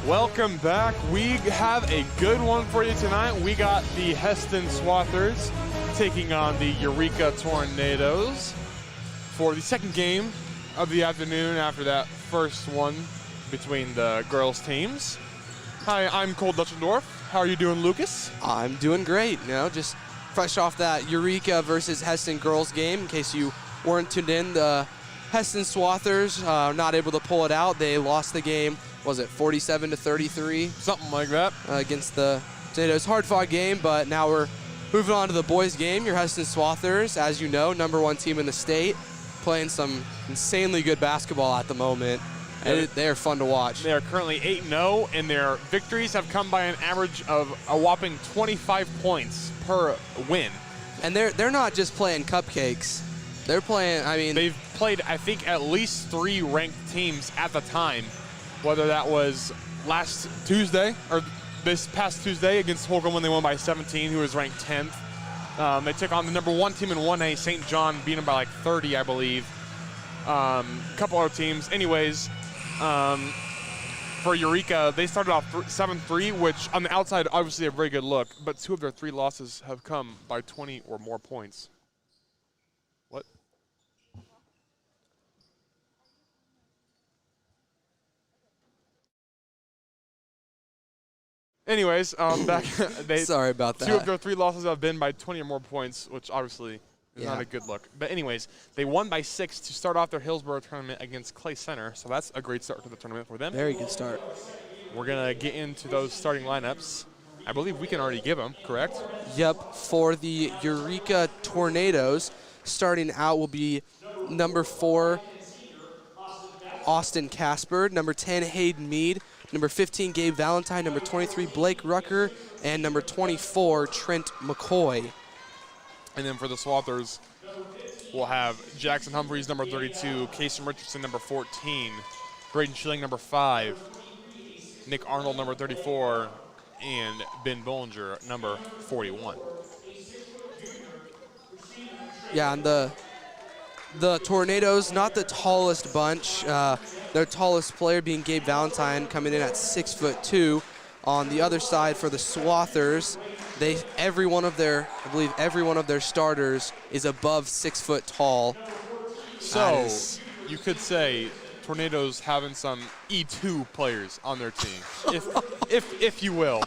Welcome back. We have a good one for you tonight. We got the Hesston Swathers taking on the Eureka Tornadoes for the second game of the afternoon after that first one between the girls' teams. Hi, I'm Cole Dutchendorf. How are you doing, Lucas? I'm doing great. Just fresh off that Eureka versus Hesston girls game. In case you weren't tuned in, the Hesston Swathers not able to pull it out. They lost the game. Was it 47-33? Something like that. Against the Tornadoes. Hard-fought game, but now we're moving on to the boys' game. Your Hesston Swathers, as you know, #1 team in the state, playing some insanely good basketball at the moment. And they are fun to watch. They are currently 8-0, and their victories have come by an average of a whopping 25 points per win. And they're not just playing cupcakes. They're playing, they've played, I think, at least 3 ranked teams at the time, whether that was last Tuesday or this past Tuesday against Holcomb when they won by 17, who was ranked 10th. They took on the #1 team in 1A, St. John, beat them by like 30, I believe. A couple other teams. Anyways, for Eureka, they started off 7-3, which on the outside, obviously a very good look, but 2 of their 3 losses have come by 20 or more points. What? Anyways, sorry about that. 2 of their 3 losses have been by 20 or more points, which obviously is not a good look. But anyways, they won by 6 to start off their Hillsborough tournament against Clay Center, so that's a great start to the tournament for them. Very good start. We're going to get into those starting lineups. I believe we can already give them, correct? Yep, for the Eureka Tornadoes, starting out will be #4, Austin Casper, #10, Hayden Mead, #15, Gabe Valentine, #23, Blake Rucker, and #24, Trent McCoy. And then for the Swathers, we'll have Jackson Humphreys, #32, Kason Richardson, #14, Braden Schilling, #5, Nick Arnold, #34, and Ben Bollinger, #41. Yeah, and the Tornadoes, not the tallest bunch. Their tallest player being Gabe Valentine, coming in at 6'2". On the other side for the Swathers, I believe every one of their starters is above 6 foot tall. So you could say Tornadoes having some E2 players on their team, if you will.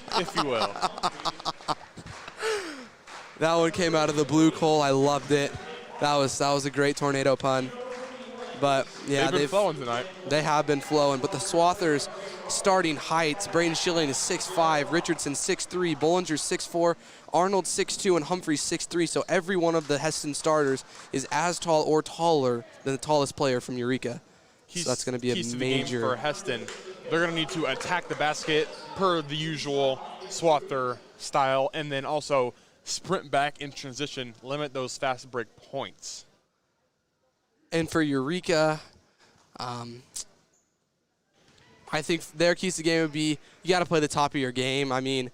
That one came out of the blue, Cole. I loved it. That was a great tornado pun. But yeah, they've been flowing tonight. They have been flowing. But the Swathers starting heights: Braden Schilling is 6'5", Richardson 6'3", Bollinger 6'4", Arnold 6'2", and Humphreys 6'3". So every one of the Hesston starters is as tall or taller than the tallest player from Eureka. So that's going to be a major. For Hesston, they're going to need to attack the basket per the usual Swather style, and then also sprint back in transition, limit those fast break points. And for Eureka, I think their keys to the game would be you got to play the top of your game. I mean,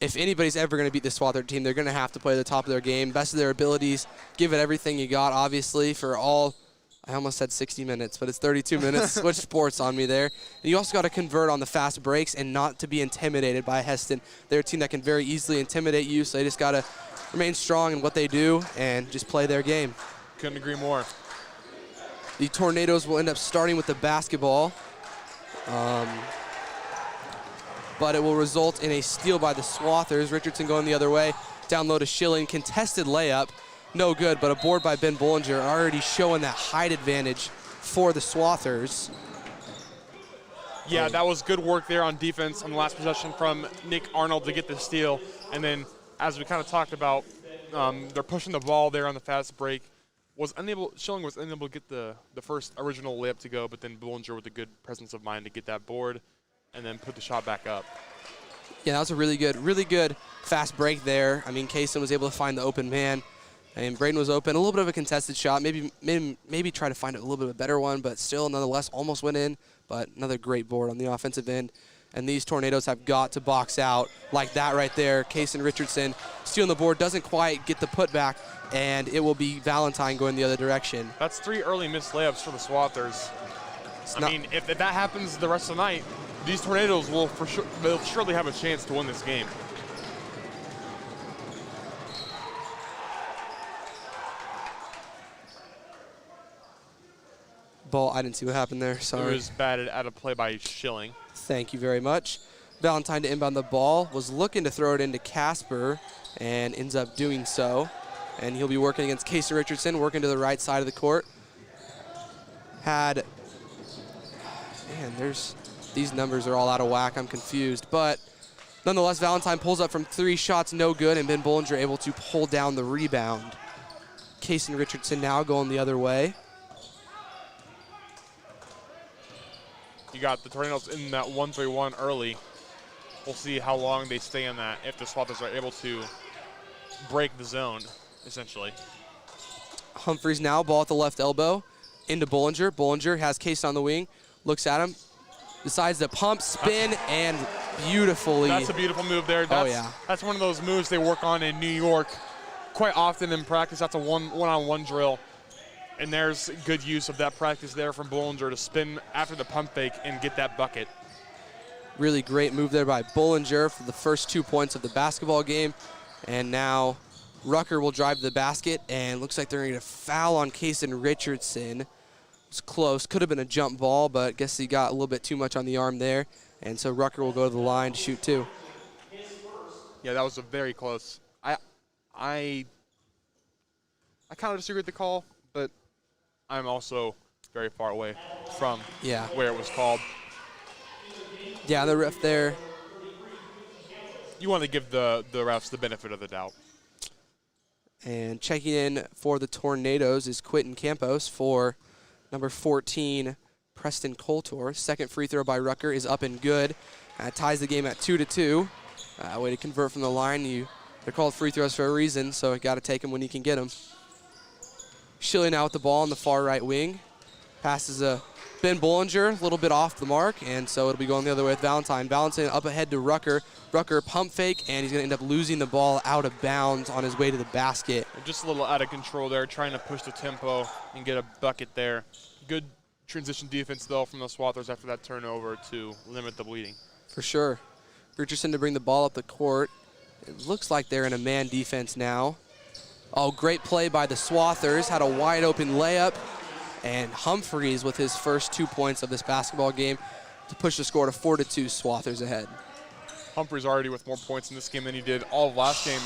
if anybody's ever going to beat the Swather team, they're going to have to play the top of their game, best of their abilities, give it everything you got, obviously, for all. I almost said 60 minutes, but it's 32 minutes. Switch sports on me there. And you also got to convert on the fast breaks and not to be intimidated by Hesston. They're a team that can very easily intimidate you, so they just got to remain strong in what they do and just play their game. Couldn't agree more. The Tornadoes will end up starting with the basketball, but it will result in a steal by the Swathers. Richardson going the other way. Down low to Schilling. Contested layup. No good, but a board by Ben Bollinger, already showing that height advantage for the Swathers. Yeah, that was good work there on defense on the last possession from Nick Arnold to get the steal. And then, as we kind of talked about, they're pushing the ball there on the fast break. Schilling was unable to get the first original layup to go, but then Bollinger with a good presence of mind to get that board and then put the shot back up. Yeah, that was a really good fast break there. I mean, Kason was able to find the open man. And Braden was open. A little bit of a contested shot. Maybe try to find a little bit of a better one, but still, nonetheless, almost went in. But another great board on the offensive end. And these Tornadoes have got to box out like that right there. Kason Richardson stealing the board, doesn't quite get the putback, and it will be Valentine going the other direction. That's 3 early missed layups for the Swathers. I mean, if that happens the rest of the night, these Tornadoes will they'll surely have a chance to win this game. Ball, I didn't see what happened there, sorry. It was batted out of play by Schilling. Thank you very much. Valentine to inbound the ball, was looking to throw it into Casper and ends up doing so. And he'll be working against Casey Richardson, working to the right side of the court. Man, these numbers are all out of whack, I'm confused. But nonetheless, Valentine pulls up from 3 shots, no good, and Ben Bollinger able to pull down the rebound. Casey Richardson now going the other way. You got the Tornadoes in that 1-3-1 early. We'll see how long they stay in that if the Swathers are able to break the zone, essentially. Humphreys now, ball at the left elbow, into Bollinger. Bollinger has Case on the wing, looks at him, decides to pump, spin, and beautifully. That's a beautiful move there. That's one of those moves they work on in New York quite often in practice. That's a one-on-one drill. And there's good use of that practice there from Bollinger to spin after the pump fake and get that bucket. Really great move there by Bollinger for the first 2 points of the basketball game. And now Rucker will drive to the basket, and looks like they're going to foul on Kason Richardson. It's close. Could have been a jump ball, but guess he got a little bit too much on the arm there. And so Rucker will go to the line to shoot 2. Yeah, that was a very close. I kind of disagree with the call, but I'm also very far away from where it was called. Yeah, the ref there. You want to give the refs the benefit of the doubt. And checking in for the Tornadoes is Quentin Campos for number 14, Preston Coulter. Second free throw by Rucker is up and good. Ties the game at 2-2. Way to convert from the line. They're called free throws for a reason, so you got to take them when you can get them. Schilling now with the ball on the far right wing. Passes Ben Bollinger, a little bit off the mark, and so it'll be going the other way with Valentine. Valentine up ahead to Rucker. Rucker pump fake, and he's going to end up losing the ball out of bounds on his way to the basket. Just a little out of control there, trying to push the tempo and get a bucket there. Good transition defense, though, from the Swathers after that turnover to limit the bleeding. For sure. Richardson to bring the ball up the court. It looks like they're in a man defense now. Oh, great play by the Swathers. Had a wide open layup. And Humphreys with his first 2 points of this basketball game to push the score to 4-2, Swathers ahead. Humphreys already with more points in this game than he did all of last game,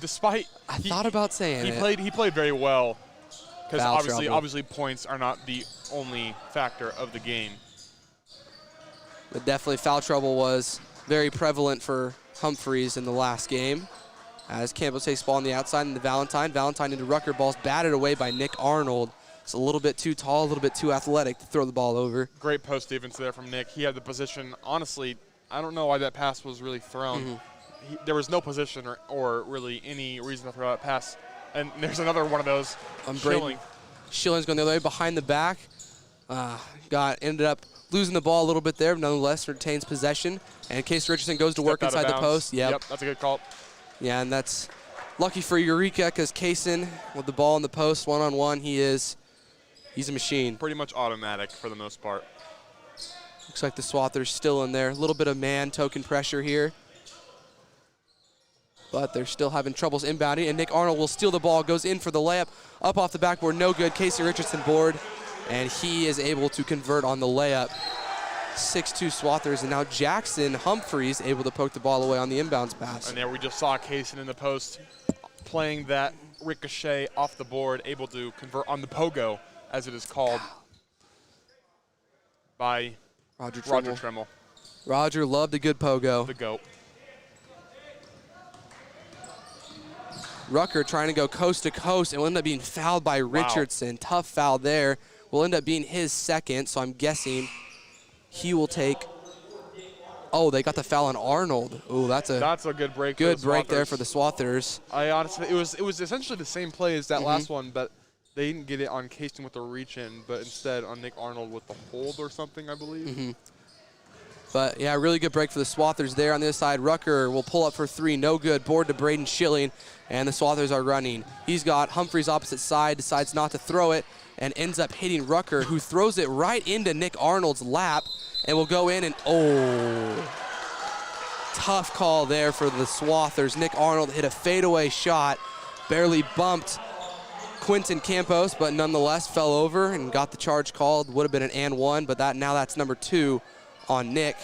despite. I thought about saying it. He played very well, because obviously points are not the only factor of the game. But definitely foul trouble was very prevalent for Humphreys in the last game. As Campbell takes ball on the outside into Valentine. Valentine into Rucker. Ball's batted away by Nick Arnold. It's a little bit too tall, a little bit too athletic to throw the ball over. Great post defense there from Nick. He had the position. Honestly, I don't know why that pass was really thrown. There was no position or really any reason to throw that pass. And there's another one of those. Schilling's going the other way behind the back. Ended up losing the ball a little bit there, but nonetheless retains possession. And Case Richardson goes to work inside the post. Yep, that's a good call. Yeah, and that's lucky for Eureka, because Kaysen with the ball in the post, one-on-one, he's a machine. Pretty much automatic for the most part. Looks like the Swathers still in there. A little bit of man token pressure here. But they're still having troubles inbounding, and Nick Arnold will steal the ball, goes in for the layup, up off the backboard, no good. Casey Richardson board, and he is able to convert on the layup. 6-2 Swathers, and now Jackson Humphreys able to poke the ball away on the inbounds pass. And there we just saw Kaysen in the post playing that ricochet off the board, able to convert on the pogo, as it is called, by Roger Tremmel. Roger loved a good pogo. The GOAT. Rucker trying to go coast to coast and will end up being fouled by Richardson. Wow. Tough foul there. Will end up being his second, so I'm guessing he will take. Oh, they got the foul on Arnold. Ooh, that's a good break. Good break there for the Swathers. I honestly, it was essentially the same play as that last one, but they didn't get it on Kaysen with the reach in, but instead on Nick Arnold with the hold or something, I believe. But yeah, really good break for the Swathers there. On the other side, Rucker will pull up for 3, no good. Board to Braden Schilling, and the Swathers are running. He's got Humphreys opposite side, decides not to throw it, and ends up hitting Rucker, who throws it right into Nick Arnold's lap, and will go in and, oh, tough call there for the Swathers. Nick Arnold hit a fadeaway shot, barely bumped Quentin Campos, but nonetheless fell over and got the charge called. Would have been an and one, but now that's number 2 on Nick.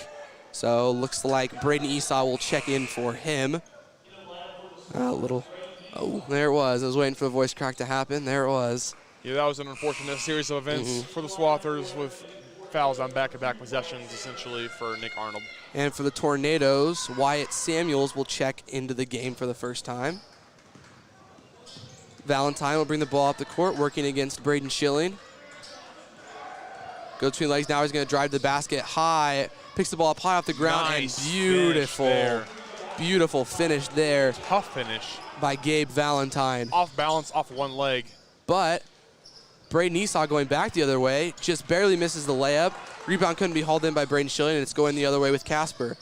So looks like Braden Esau will check in for him. Oh, there it was. I was waiting for the voice crack to happen. There it was. Yeah, that was an unfortunate series of events for the Swathers with fouls on back-to-back possessions, essentially, for Nick Arnold. And for the Tornadoes, Wyatt Samuels will check into the game for the first time. Valentine will bring the ball up the court, working against Braden Schilling. Go between legs. Now he's going to drive to the basket high. Picks the ball up high off the ground. Nice and beautiful finish there. Tough finish. By Gabe Valentine. Off balance, off one leg. But Braden Esau going back the other way, just barely misses the layup. Rebound couldn't be hauled in by Braden Schilling, and it's going the other way with Casper.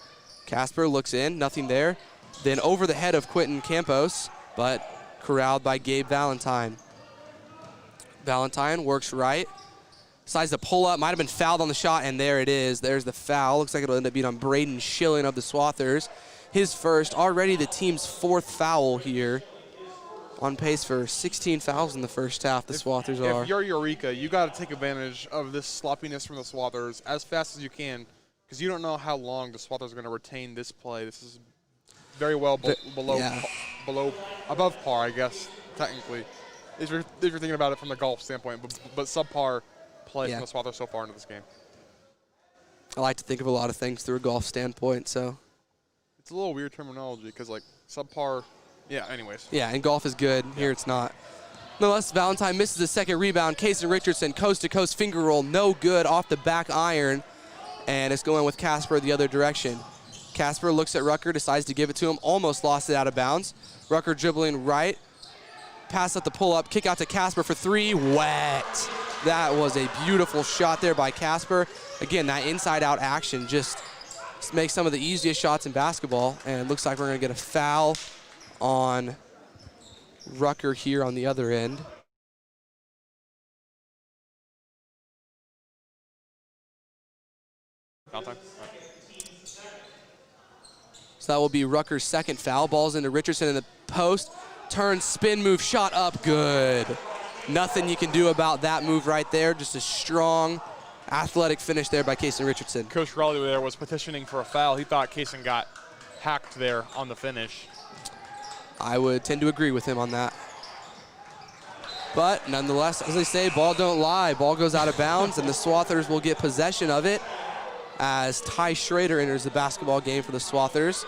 Casper looks in, nothing there. Then over the head of Quentin Campos, but corralled by Gabe Valentine. Valentine works right. Decides to pull up, might have been fouled on the shot, and there it is. There's the foul. Looks like it'll end up being on Braden Schilling of the Swathers. His first, already the team's 4th foul here. On pace for 16 fouls in the first half, the Swathers are. If you're Eureka, you got to take advantage of this sloppiness from the Swathers as fast as you can, because you don't know how long the Swathers are going to retain this play. This is very well above par, I guess, technically. If you're thinking about it from the golf standpoint, but subpar play from the Swathers so far into this game. I like to think of a lot of things through a golf standpoint, so. It's a little weird terminology, because like subpar. Yeah, anyways. Yeah, and golf is good. Here it's not. Nonetheless, Valentine misses the second rebound. Kason Richardson, coast-to-coast finger roll, no good off the back iron. And it's going with Casper the other direction. Casper looks at Rucker, decides to give it to him, almost lost it out of bounds. Rucker dribbling right. Pass at the pull-up, kick out to Casper for 3, wet. That was a beautiful shot there by Casper. Again, that inside-out action just makes some of the easiest shots in basketball. And it looks like we're going to get a foul on Rucker here on the other end. So that will be Rucker's second foul. Ball's into Richardson in the post. Turn, spin move, shot up, good. Nothing you can do about that move right there. Just a strong, athletic finish there by Kason Richardson. Coach Raleigh there was petitioning for a foul. He thought Kason got hacked there on the finish. I would tend to agree with him on that. But nonetheless, as they say, ball don't lie. Ball goes out of bounds, and the Swathers will get possession of it as Ty Schrader enters the basketball game for the Swathers.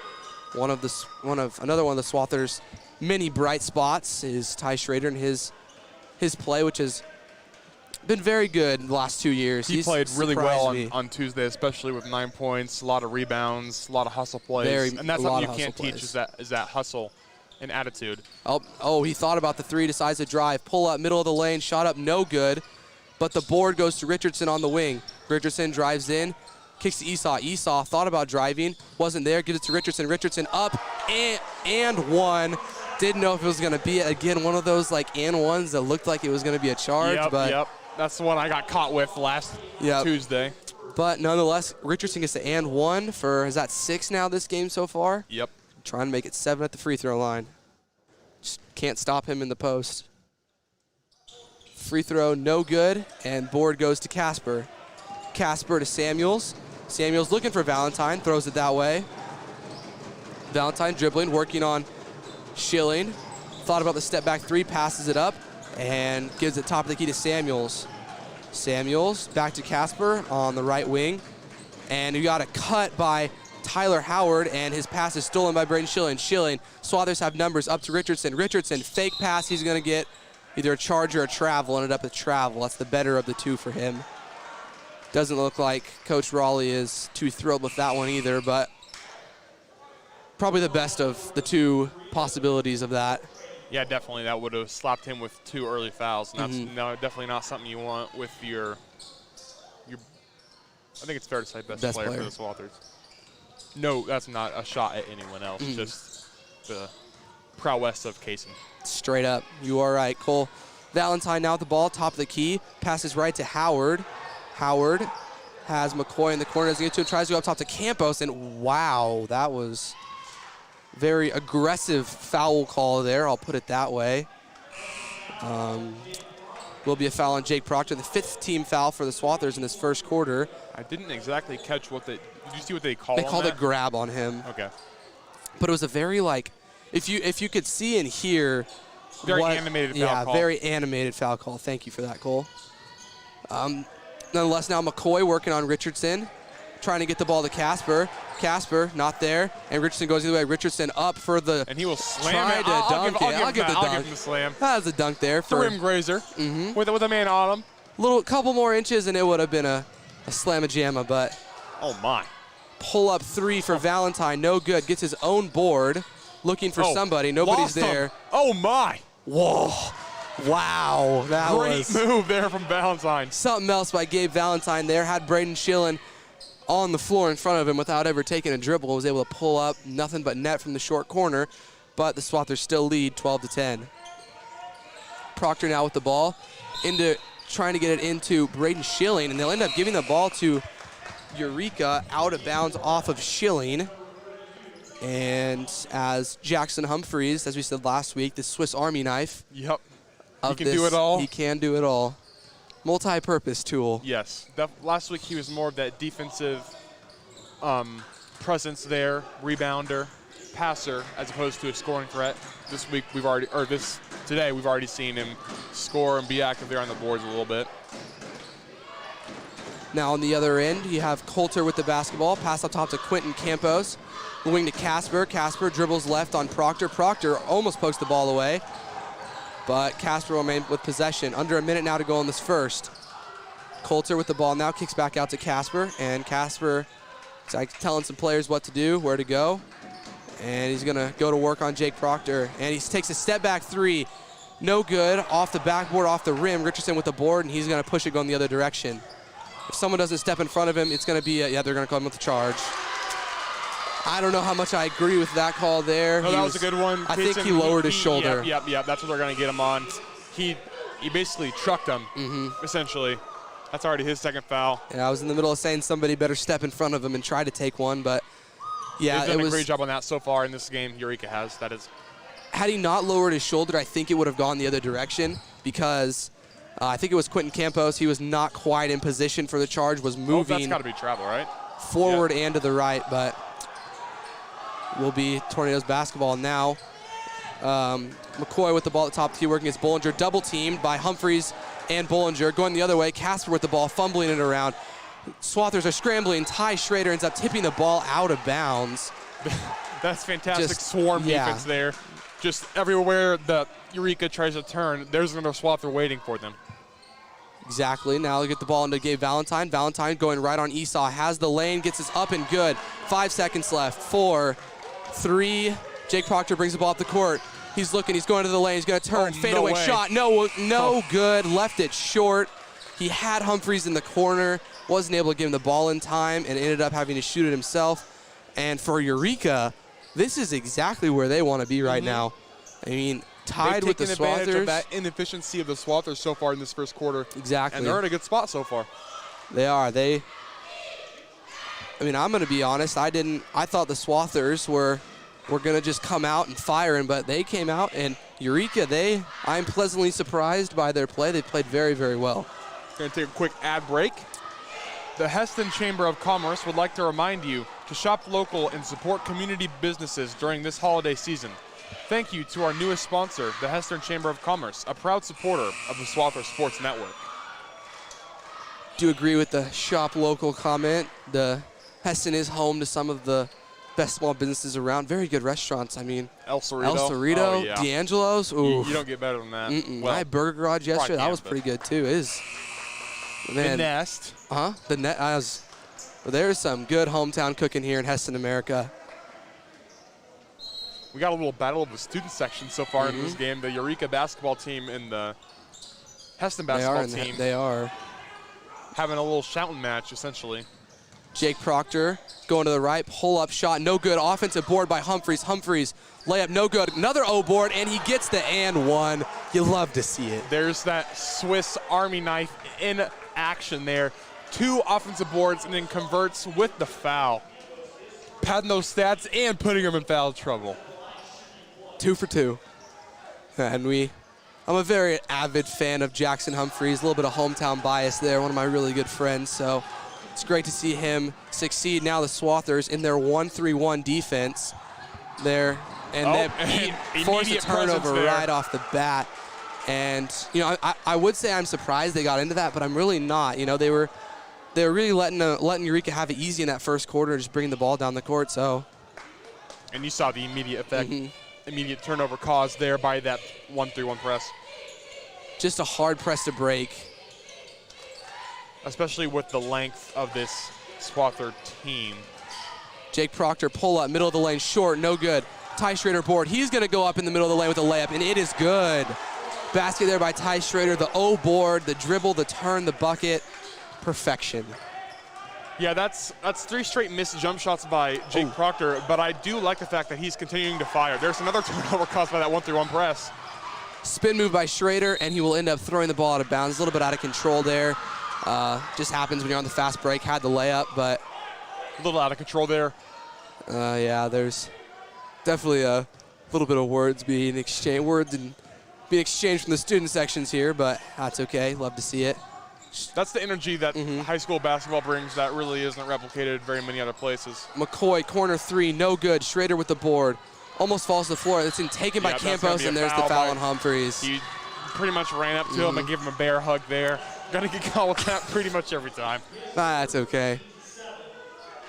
Another one of the Swathers' many bright spots is Ty Schrader and his play, which has been very good in the last 2 years. He played really well on Tuesday, especially with 9 points, a lot of rebounds, a lot of hustle plays. And that's something you can't teach is that hustle and attitude. Oh, he thought about the 3, decides to drive, pull up, middle of the lane, shot up, no good. But the board goes to Richardson on the wing. Richardson drives in, kicks to Esau. Esau thought about driving, wasn't there, gives it to Richardson. Richardson up and one. Didn't know if it was going to be, again, one of those like and ones that looked like it was going to be a charge. Yep. That's the one I got caught with last Tuesday. But nonetheless, Richardson gets the and one for, is that 6 now this game so far? Yep. Trying to make it 7 at the free throw line. Just can't stop him in the post. Free throw, no good, and board goes to Casper. Casper to Samuels. Samuels looking for Valentine, throws it that way. Valentine dribbling, working on Schilling. Thought about the step back 3, passes it up, and gives it top of the key to Samuels. Samuels back to Casper on the right wing. And we got a cut by Tyler Howard, and his pass is stolen by Braden Schilling. Schilling, Swathers have numbers up to Richardson. Richardson, fake pass, he's going to get either a charge or a travel, ended up with travel. That's the better of the 2 for him. Doesn't look like Coach Raleigh is too thrilled with that one either, but probably the best of the 2 possibilities of that. Yeah, definitely. That would have slapped him with 2 early fouls, and that's definitely not something you want with your I think it's fair to say best player for the Swathers. No, that's not a shot at anyone else, just the prowess of Kason. Straight up. You are right, Cole. Valentine now with the ball, top of the key. Passes right to Howard. Howard has McCoy in the corner. As he gets to him, tries to go up top to Campos, and wow, that was very aggressive foul call there. I'll put it that way. Will be a foul on Jake Proctor, the 5th team foul for the Swathers in this first quarter. I didn't exactly catch what did you see what they called? They called a grab on him. Okay. But it was a very if you could see and hear. Very animated foul call. Yeah, very animated foul call. Thank you for that, Cole. Nonetheless, now McCoy working on Richardson, trying to get the ball to Casper. Casper not there, and Richardson goes the other way. Richardson up for the. And he will slam try it. to dunk it. I'll give him the slam. That was a dunk there The for rim grazer with a man on him. couple more inches, and it would have been a slam-a-jamma. But oh my! Pull up 3 for Valentine, no good. Gets his own board, looking for somebody. Nobody's there. Oh my! Whoa! Wow, that was great move there from Valentine. Something else by Gabe Valentine there. Had Braden Schillen on the floor in front of him without ever taking a dribble. Was able to pull up nothing but net from the short corner, but the Swathers still lead 12-10. Proctor now with the ball, trying to get it into Braden Schilling, and they'll end up giving the ball to Eureka out of bounds off of Schilling. And as Jackson Humphreys, as we said last week, the Swiss Army knife. Yep. He can do it all. He can do it all. Multi-purpose tool. Yes. Last week he was more of that defensive presence there, rebounder, passer, as opposed to a scoring threat. This week today we've already seen him score and be active there on the boards a little bit. Now on the other end, you have Coulter with the basketball. Pass up top to Quentin Campos. The wing to Casper. Casper dribbles left on Proctor. Proctor almost pokes the ball away, but Casper remained with possession. Under a minute now to go in this first. Coulter with the ball now kicks back out to Casper, and Casper is like telling some players what to do, where to go, and he's going to go to work on Jake Proctor, and he takes a step back 3. No good. Off the backboard, off the rim. Richardson with the board, and he's going to push it going the other direction. If someone doesn't step in front of him, it's going to be they're going to call him with a charge. I don't know how much I agree with that call there. No, that was a good one. I think he lowered his shoulder. Yep. That's what they're going to get him on. He basically trucked him, essentially. That's already his second foul. Yeah, I was in the middle of saying somebody better step in front of him and try to take one, but yeah, They've done a great job on that so far in this game. Eureka has. That is. Had he not lowered his shoulder, I think it would have gone the other direction because I think it was Quentin Campos. He was not quite in position for the charge, was moving. That's got to be travel, right? Forward and to the right, but will be Tornadoes basketball now. McCoy with the ball at the top of the key, working against Bollinger. Double teamed by Humphreys and Bollinger. Going the other way, Casper with the ball, fumbling it around. Swathers are scrambling. Ty Schrader ends up tipping the ball out of bounds. That's fantastic swarm defense there. Just everywhere that Eureka tries to turn, there's another Swather waiting for them. Exactly. Now they get the ball into Gabe Valentine. Valentine going right on Esau. Has the lane, gets us up and good. 5 seconds left. 4, 3. Jake Proctor brings the ball up the court. He's looking. He's going to the lane. He's going to turn. Fadeaway shot. No good. Left it short. He had Humphreys in the corner. Wasn't able to give him the ball in time and ended up having to shoot it himself. And for Eureka, this is exactly where they want to be right now. I mean, tied with the Swathers. They've taken advantage of that inefficiency of the Swathers so far in this first quarter. Exactly. And they're in a good spot so far. They are. I mean, I'm going to be honest. I thought the Swathers were going to just come out and fire him, but they came out, and Eureka, I'm pleasantly surprised by their play. They played very, very well. Going to take a quick ad break. The Hesston Chamber of Commerce would like to remind you to shop local and support community businesses during this holiday season. Thank you to our newest sponsor, the Hesston Chamber of Commerce, a proud supporter of the Swather Sports Network. Do agree with the shop local comment. The Hesston is home to some of the best small businesses around. Very good restaurants. I mean, El Cerrito, D'Angelo's. You don't get better than that. Well, I had Burger Garage yesterday. That was pretty good too. Man. The Nest. The Net. There's some good hometown cooking here in Hesston, America. We got a little battle of the student section so far in this game. The Eureka basketball team and the Hesston basketball team. They are having a little shouting match, essentially. Jake Proctor going to the right, pull-up shot, no good. Offensive board by Humphreys. Humphreys, layup, no good. Another O board, and he gets the and one. You love to see it. There's that Swiss Army knife in action there. 2 offensive boards and then converts with the foul. Padding those stats and putting him in foul trouble. 2 for 2. And I'm a very avid fan of Jackson Humphreys, a little bit of hometown bias there, one of my really good friends, so it's great to see him succeed. Now the Swathers in their 1-3-1 defense there, and they forced a turnover right off the bat. And, you know, I would say I'm surprised they got into that, but I'm really not. You know, they were really letting Eureka have it easy in that first quarter, just bringing the ball down the court, so. And you saw the immediate effect. Immediate turnover caused there by that 1-3-1 press. Just a hard press to break. Especially with the length of this Swather team. Jake Proctor pull up, middle of the lane, short, no good. Ty Schrader board, he's gonna go up in the middle of the lane with a layup, and it is good. Basket there by Ty Schrader, the O board, the dribble, the turn, the bucket, perfection. Yeah, that's 3 straight missed jump shots by Jake Proctor, but I do like the fact that he's continuing to fire. There's another turnover caused by that 1-3-1 press. Spin move by Schrader, and he will end up throwing the ball out of bounds. A little bit out of control there. Just happens when you're on the fast break. Had the layup, but a little out of control there. Yeah, there's definitely a little bit of words being exchanged from the student sections here, but that's okay. Love to see it. That's the energy that high school basketball brings that really isn't replicated very many other places. McCoy, corner 3, no good. Schrader with the board. Almost falls to the floor. It's taken by Campos, and there's the foul on Humphreys. He pretty much ran up to him and gave him a bear hug there. Gonna get called with that pretty much every time. That's okay.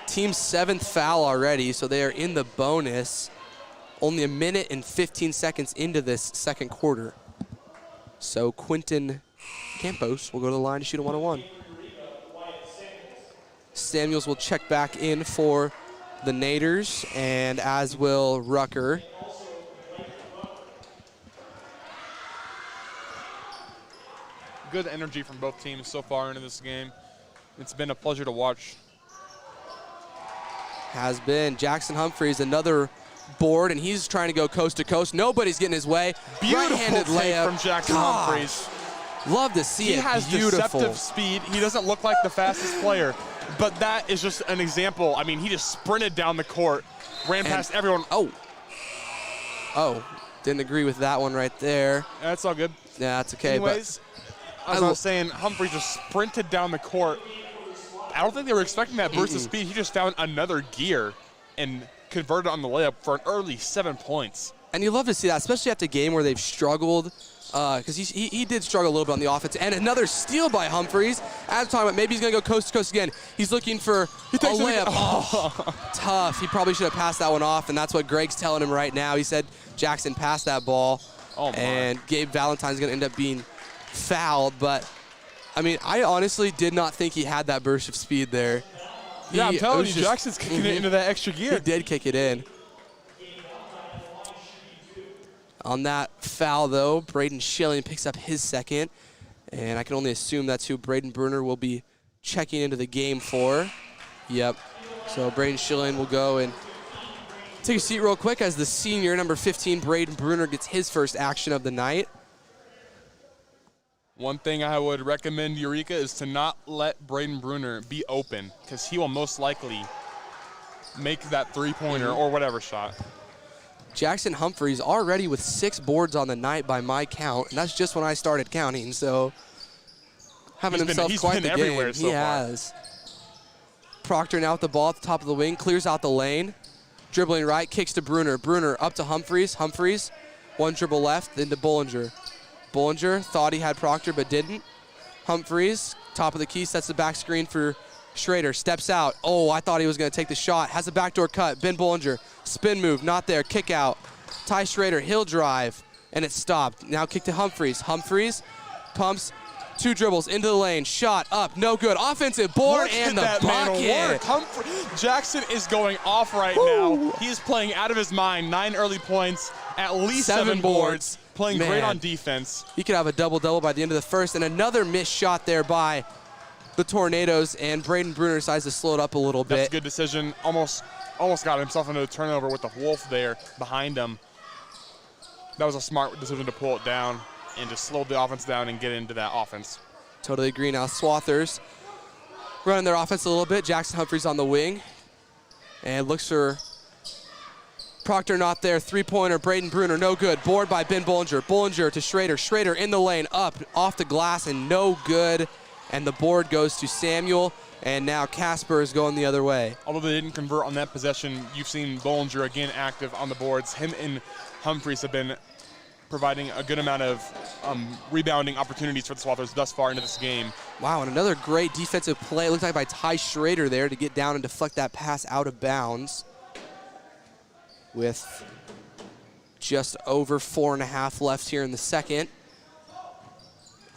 Team's 7th foul already, so they are in the bonus. Only a minute and 15 seconds into this second quarter. So Quentin Campos will go to the line to shoot a 1-on-1. Samuels will check back in for the Naders, and as will Rucker. Good energy from both teams so far into this game. It's been a pleasure to watch. Has been. Jackson Humphreys, another board, and he's trying to go coast to coast. Nobody's getting his way. Beautiful right-handed layup from Jackson Humphreys. Love to see it. He has deceptive speed. He doesn't look like the fastest player, but that is just an example. I mean, he just sprinted down the court, ran past everyone. Oh, didn't agree with that one right there. That's all good. Yeah, that's okay. Anyways, as I was saying, Humphreys just sprinted down the court. I don't think they were expecting that burst of speed. He just found another gear and converted on the layup for an early 7 points. And you love to see that, especially after a game where they've struggled, because he did struggle a little bit on the offense. And another steal by Humphreys. As talking about, maybe he's going to go coast to coast again. He's looking for a layup. Tough. He probably should have passed that one off, and that's what Greg's telling him right now. He said Jackson passed that ball, and Gabe Valentine's going to end up being fouled. But, I mean, I honestly did not think he had that burst of speed there. Yeah, I'm telling you, Jackson's kicking it into that extra gear. He did kick it in. On that foul, though, Braden Schilling picks up his second. And I can only assume that's who Braden Bruner will be checking into the game for. Yep. So Braden Schilling will go and take a seat real quick as the senior, number 15, Braden Bruner, gets his first action of the night. One thing I would recommend Eureka is to not let Braden Bruner be open, because he will most likely make that three-pointer or whatever shot. Jackson Humphreys already with 6 boards on the night by my count, and that's just when I started counting, so having himself quite the game. He has. Proctor now with the ball at the top of the wing, clears out the lane, dribbling right, kicks to Bruner. Bruner up to Humphreys. Humphreys, one dribble left, then to Bollinger. Bollinger thought he had Proctor but didn't. Humphreys, top of the key, sets the back screen for Schrader, steps out. Oh, I thought he was going to take the shot. Has a backdoor cut. Ben Bollinger, spin move, not there. Kick out. Ty Schrader, he'll drive, and it's stopped. Now kick to Humphreys. Humphreys pumps, 2 dribbles into the lane. Shot up, no good. Offensive board and the bucket. Jackson is going off right now. He's playing out of his mind. 9 early points, at least 7 boards. Playing great on defense. He could have a double-double by the end of the first, and another missed shot there by the Tornadoes, and Braden Bruner decides to slow it up a little bit. That's a good decision. Almost got himself into a turnover with the Wolf there behind him. That was a smart decision to pull it down and just slow the offense down and get into that offense. Totally agree. Now Swathers running their offense a little bit. Jackson Humphreys on the wing. And looks for Proctor not there. Three-pointer, Braden Bruner, no good. Board by Ben Bollinger. Bollinger to Schrader. Schrader in the lane, up, off the glass, and no good. And the board goes to Samuel. And now Casper is going the other way. Although they didn't convert on that possession, you've seen Bollinger again active on the boards. Him and Humphreys have been providing a good amount of rebounding opportunities for the Swathers thus far into this game. Wow, and another great defensive play. It looked like by Ty Schrader there to get down and deflect that pass out of bounds. With just over 4.5 left here in the second.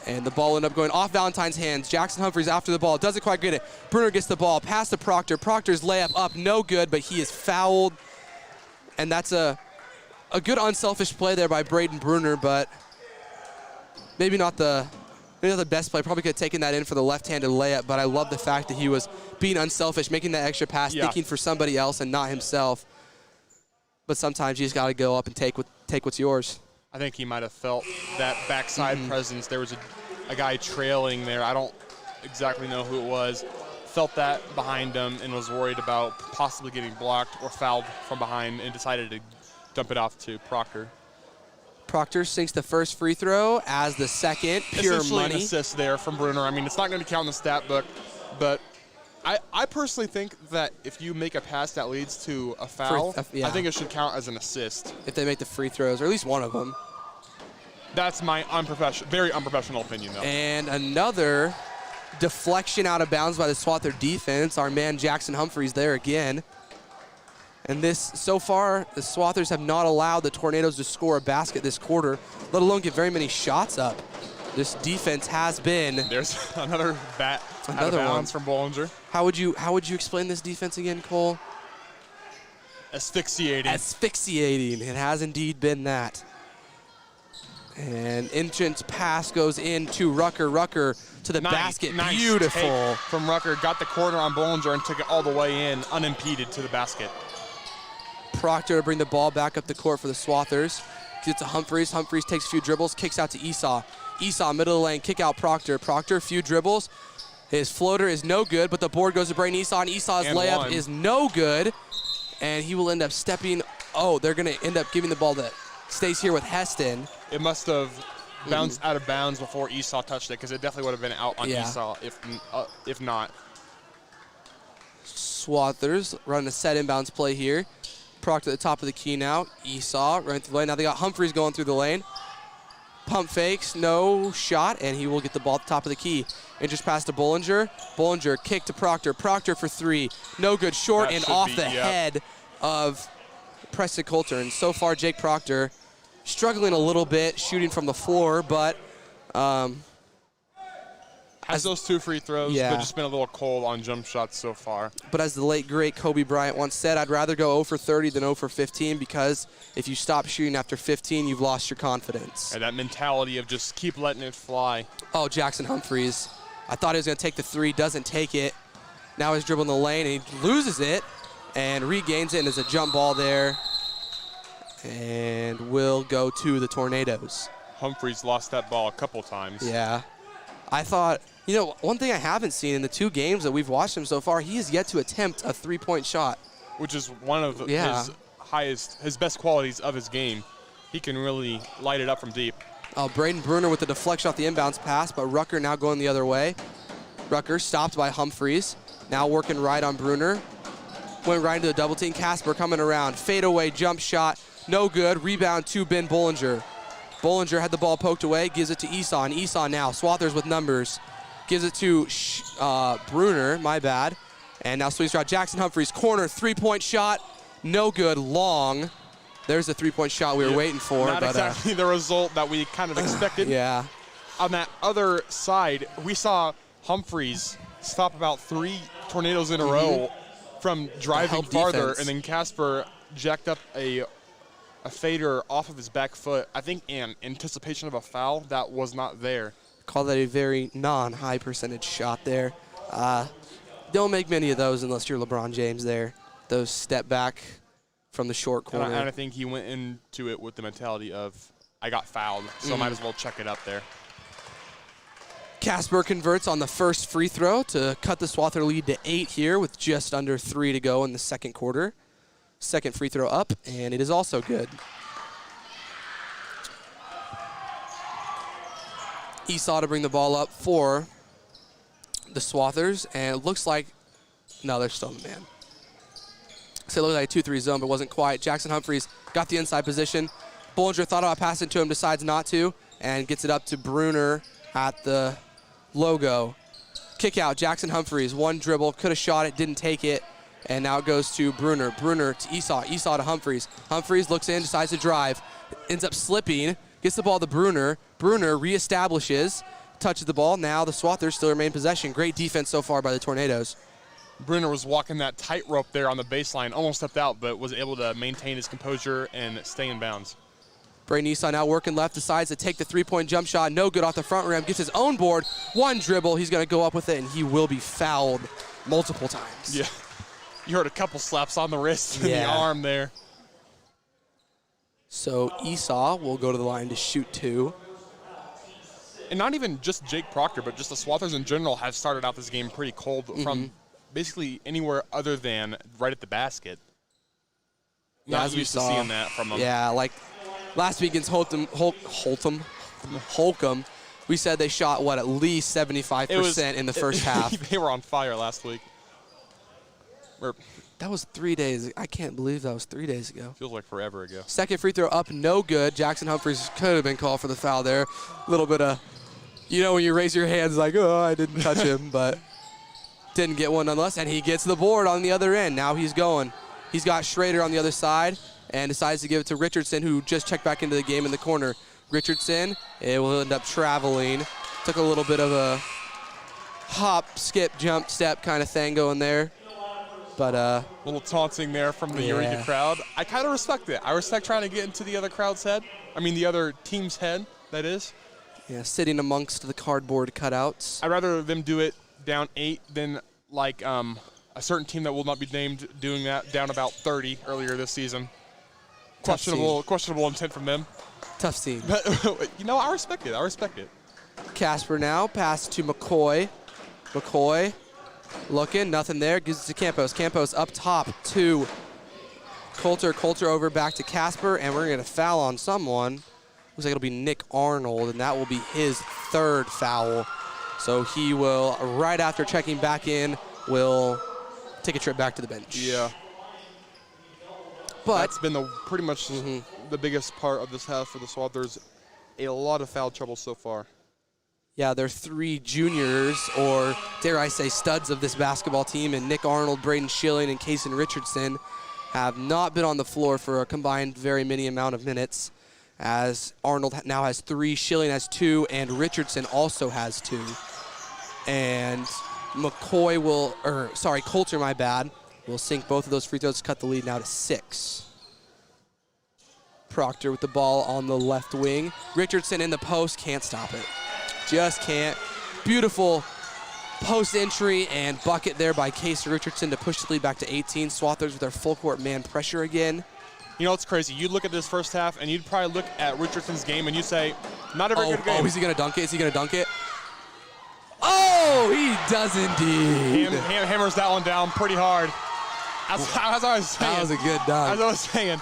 And the ball ended up going off Valentine's hands. Jackson Humphreys after the ball, doesn't quite get it. Bruner gets the ball, pass to Proctor. Proctor's layup up, no good, but he is fouled. And that's a good unselfish play there by Braden Bruner, but maybe not the best play. Probably could have taken that in for the left-handed layup, but I love the fact that he was being unselfish, making that extra pass, thinking for somebody else and not himself. But sometimes you just got to go up and take what's yours. I think he might have felt that backside presence. There was a guy trailing there. I don't exactly know who it was. Felt that behind him and was worried about possibly getting blocked or fouled from behind and decided to dump it off to Proctor. Proctor sinks the first free throw as the second. Pure Essentially money. An assist there from Bruner. I mean, it's not going to count in the stat book, but I personally think that if you make a pass that leads to a foul, I think it should count as an assist. If they make the free throws, or at least one of them. That's my very unprofessional opinion, though. And another deflection out of bounds by the Swather defense. Our man Jackson Humphreys there again. And so far, the Swathers have not allowed the Tornadoes to score a basket this quarter, let alone get very many shots up. This defense has been. There's another bat out of bounds from Bollinger. How would you explain this defense again, Cole? Asphyxiating. Asphyxiating. It has indeed been that. And entrance pass goes into Rucker. Rucker to the basket. Nice Beautiful. Take from Rucker. Got the corner on Bollinger and took it all the way in, unimpeded to the basket. Proctor to bring the ball back up the court for the Swathers. Gets to Humphreys. Humphreys takes a few dribbles, kicks out to Esau. Esau, middle of the lane, kick out Proctor. Proctor, a few dribbles. His floater is no good, but the board goes to Braden Esau, and Esau's layup is no good. And he will end up stepping. Oh, they're going to end up giving the ball that stays here with Hesston. It must have bounced out of bounds before Esau touched it, because it definitely would have been out on Esau if not. Swathers running a set inbounds play here. Proctor at the top of the key now. Esau running through the lane. Now they got Humphreys going through the lane. Pump fakes, no shot, and he will get the ball at the top of the key. And just pass to Bollinger. Bollinger kick to Proctor. Proctor for three. No good, short and off the head of Preston Coulter. And so far, Jake Proctor struggling a little bit, shooting from the floor, but has those two free throws, but just been a little cold on jump shots so far. But as the late, great Kobe Bryant once said, I'd rather go 0 for 30 than 0 for 15, because if you stop shooting after 15, you've lost your confidence. And that mentality of just keep letting it fly. Oh, Jackson Humphreys. I thought he was going to take the three, doesn't take it. Now he's dribbling the lane, and he loses it and regains it, and there's a jump ball there. And will go to the Tornadoes. Humphreys lost that ball a couple times. Yeah. I thought, one thing I haven't seen in the 2 games that we've watched him so far, he has yet to attempt a three-point shot. Which is one of his best qualities of his game. He can really light it up from deep. Braden Bruner with the deflection off the inbounds pass, but Rucker now going the other way. Rucker stopped by Humphreys. Now working right on Bruner. Went right into the double team. Casper coming around. Fadeaway jump shot. No good. Rebound to Ben Bollinger. Bollinger had the ball poked away. Gives it to Esau. And Esau now. Swathers with numbers. Gives it to Bruner. My bad. And now Sweets Jackson Humphreys. Corner. Three-point shot. No good. Long. There's the three-point shot we were waiting for. Not exactly the result that we kind of expected. Yeah. On that other side, we saw Humphreys stop about 3 Tornadoes in a row from driving farther, defense. and then Casper jacked up a fader off of his back foot, I think in anticipation of a foul that was not there. Call that a very non-high percentage shot there. Don't make many of those unless you're LeBron James there. Those step back from the short corner. And I think he went into it with the mentality of, I got fouled, so I might as well check it up there. Casper converts on the first free throw to cut the Swather lead to 8 here with just under 3 to go in the second quarter. Second free throw up, and it is also good. Esau to bring the ball up for the Swathers, and it looks like, no, they're still in the man. So it looked like a 2-3 zone, but wasn't quite. Jackson Humphreys got the inside position. Bollinger thought about passing to him, decides not to, and gets it up to Bruner at the logo. Kick out, Jackson Humphreys, one dribble, could have shot it, didn't take it, and now it goes to Bruner. Bruner to Esau, Esau to Humphreys. Humphreys looks in, decides to drive, ends up slipping, gets the ball to Bruner. Bruner reestablishes, touches the ball. Now the Swathers still remain possession. Great defense so far by the Tornadoes. Bruner was walking that tightrope there on the baseline, almost stepped out, but was able to maintain his composure and stay in bounds. Braden Esau now working left, decides to take the three-point jump shot. No good off the front rim, gets his own board. One dribble, he's going to go up with it, and he will be fouled multiple times. Yeah. You heard a couple slaps on the wrist and the arm there. So Esau will go to the line to shoot 2. And not even just Jake Proctor, but just the Swathers in general have started out this game pretty cold from basically anywhere other than right at the basket. Not used to seeing that from them. Yeah, like last week against Holcomb, we said they shot, what, at least 75% in the first half. They were on fire last week. That was 3 days. I can't believe that was 3 days ago. Feels like forever ago. Second free throw up, no good. Jackson Humphreys could have been called for the foul there. A little bit of, you know, when you raise your hands like, oh, I didn't touch him, but didn't get one nonetheless. And he gets the board on the other end. Now he's going. He's got Schrader on the other side and decides to give it to Richardson, who just checked back into the game in the corner. Richardson, it will end up traveling. Took a little bit of a hop, skip, jump, step kind of thing going there. But a little taunting there from the Eureka crowd. I kind of respect it. I respect trying to get into the other crowd's head. I mean, the other team's head, that is. Yeah, sitting amongst the cardboard cutouts. I'd rather them do it down 8 than like a certain team that will not be named doing that down about 30 earlier this season. Questionable intent from them. Tough scene. But, you know, I respect it. I respect it. Casper now, pass to McCoy. McCoy looking, nothing there. Gives it to Campos. Campos up top to Coulter. Coulter over back to Casper, and we're going to foul on someone. Looks like it'll be Nick Arnold, and that will be his 3rd foul. So he will, right after checking back in, will take a trip back to the bench. Yeah. But that's been pretty much the biggest part of this half for the Swathers. A lot of foul trouble so far. Yeah, they're 3 juniors, or dare I say studs of this basketball team, and Nick Arnold, Braden Schilling, and Kaysen Richardson have not been on the floor for a combined very many amount of minutes, as Arnold now has 3, Schilling has 2, and Richardson also has 2. And McCoy will, Coulter, my bad, will sink both of those free throws to cut the lead now to 6. Proctor with the ball on the left wing. Richardson in the post, can't stop it. Just can't. Beautiful post entry and bucket there by Kaysen Richardson to push the lead back to 18. Swathers with their full court man pressure again. You know, it's crazy. You look at this first half, and you'd probably look at Richardson's game, and you'd say, not a very good game. Oh, is he going to dunk it? Is he going to dunk it? Oh, he does indeed. Hammers that one down pretty hard. As I was saying. That was a good dunk. As I was saying,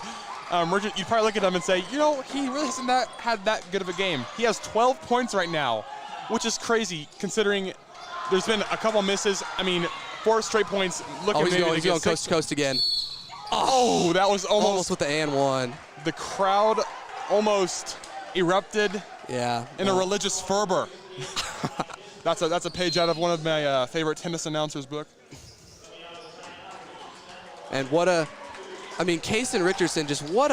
Richard, you'd probably look at him and say, you know, he really hasn't had that good of a game. He has 12 points right now, which is crazy considering there's been a couple misses. I mean, 4 straight points. He's going coast to coast again. Oh, that was almost with the and one. The crowd almost erupted in a religious fervor. That's a page out of one of my favorite tennis announcers' book. And Kaysen Richardson, just what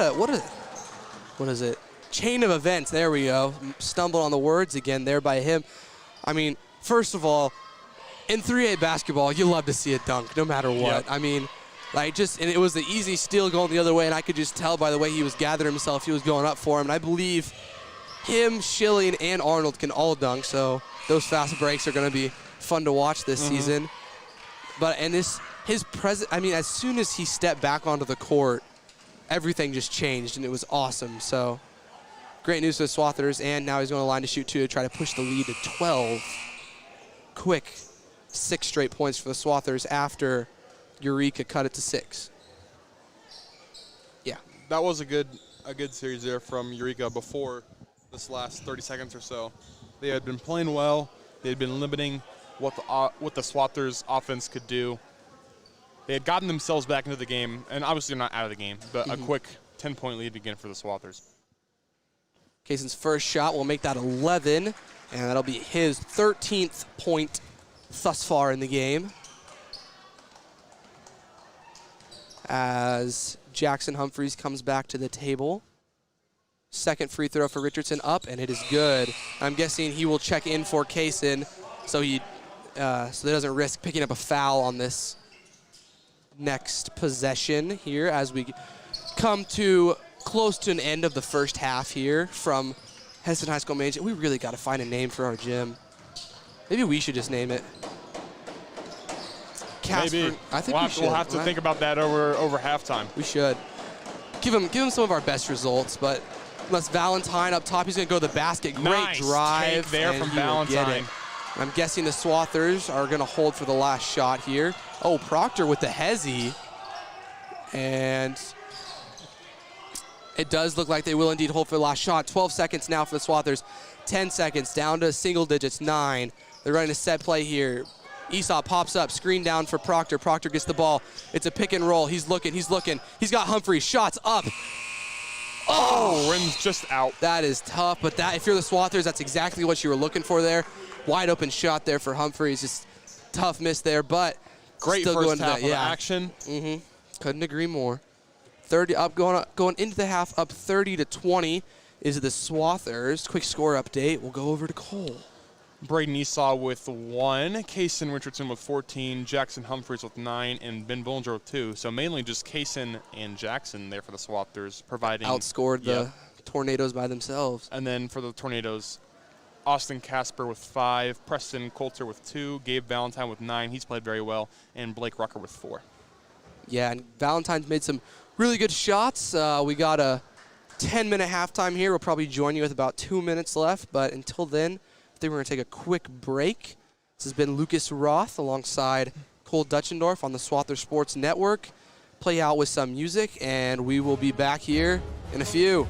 is it? Chain of events. There we go. Stumbled on the words again there by him. I mean, first of all, in 3A basketball, you love to see a dunk no matter what. Yep. I mean, and it was the easy steal going the other way, and I could just tell by the way he was gathering himself, he was going up for him. And I believe him, Schilling, and Arnold can all dunk, so those fast breaks are going to be fun to watch this season. But his presence, as soon as he stepped back onto the court, everything just changed, and it was awesome. So great news for the Swathers, and now he's going to line to shoot 2 to try to push the lead to 12. quick 6 straight points for the Swathers after Eureka cut it to 6. Yeah. That was a good series there from Eureka before this last 30 seconds or so. They had been playing well. They had been limiting what the Swathers offense could do. They had gotten themselves back into the game, and obviously not out of the game, but a quick 10-point lead again for the Swathers. Kayson's first shot will make that 11, and that'll be his 13th point thus far in the game. As Jackson Humphreys comes back to the table. Second free throw for Richardson up, and it is good. I'm guessing he will check in for Kayson, so he doesn't risk picking up a foul on this next possession here as we come to close to an end of the first half here from Hesston High School Main. We really got to find a name for our gym. Maybe we should just name it. Casper. Maybe. I think we'll have to think about that over halftime. We should. Give him some of our best results, but unless Valentine up top, he's going to go to the basket. Great nice drive there from Valentine. I'm guessing the Swathers are going to hold for the last shot here. Oh, Proctor with the hezzy. And it does look like they will indeed hold for the last shot. 12 seconds now for the Swathers. 10 seconds, down to single digits, 9. They're running a set play here. Esau pops up, screen down for Proctor. Proctor gets the ball. It's a pick and roll. He's looking. He's got Humphreys. Shots up. Oh, rim's just out. That is tough, but if you're the Swathers, that's exactly what you were looking for there. Wide open shot there for Humphreys. Just tough miss there, but great still first going half to that. of action. Couldn't agree more. 30 up, going into the half, up 30-20 is the Swathers. Quick score update. We'll go over to Cole. Braden Esau with 1, Kayson Richardson with 14, Jackson Humphreys with 9, and Ben Bollinger with 2. So mainly just Kayson and Jackson there for the Swathers, providing outscored the Tornadoes by themselves. And then for the Tornadoes, Austin Casper with 5, Preston Coulter with 2, Gabe Valentine with 9. He's played very well, and Blake Rucker with 4. Yeah, and Valentine's made some really good shots. We got a 10-minute halftime here. We'll probably join you with about 2 minutes left, but until then, we're going to take a quick break. This has been Lucas Roth alongside Cole Dutchendorf on the Swather Sports Network. Play out with some music, and we will be back here in a few.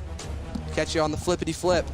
Catch you on the flippity flip.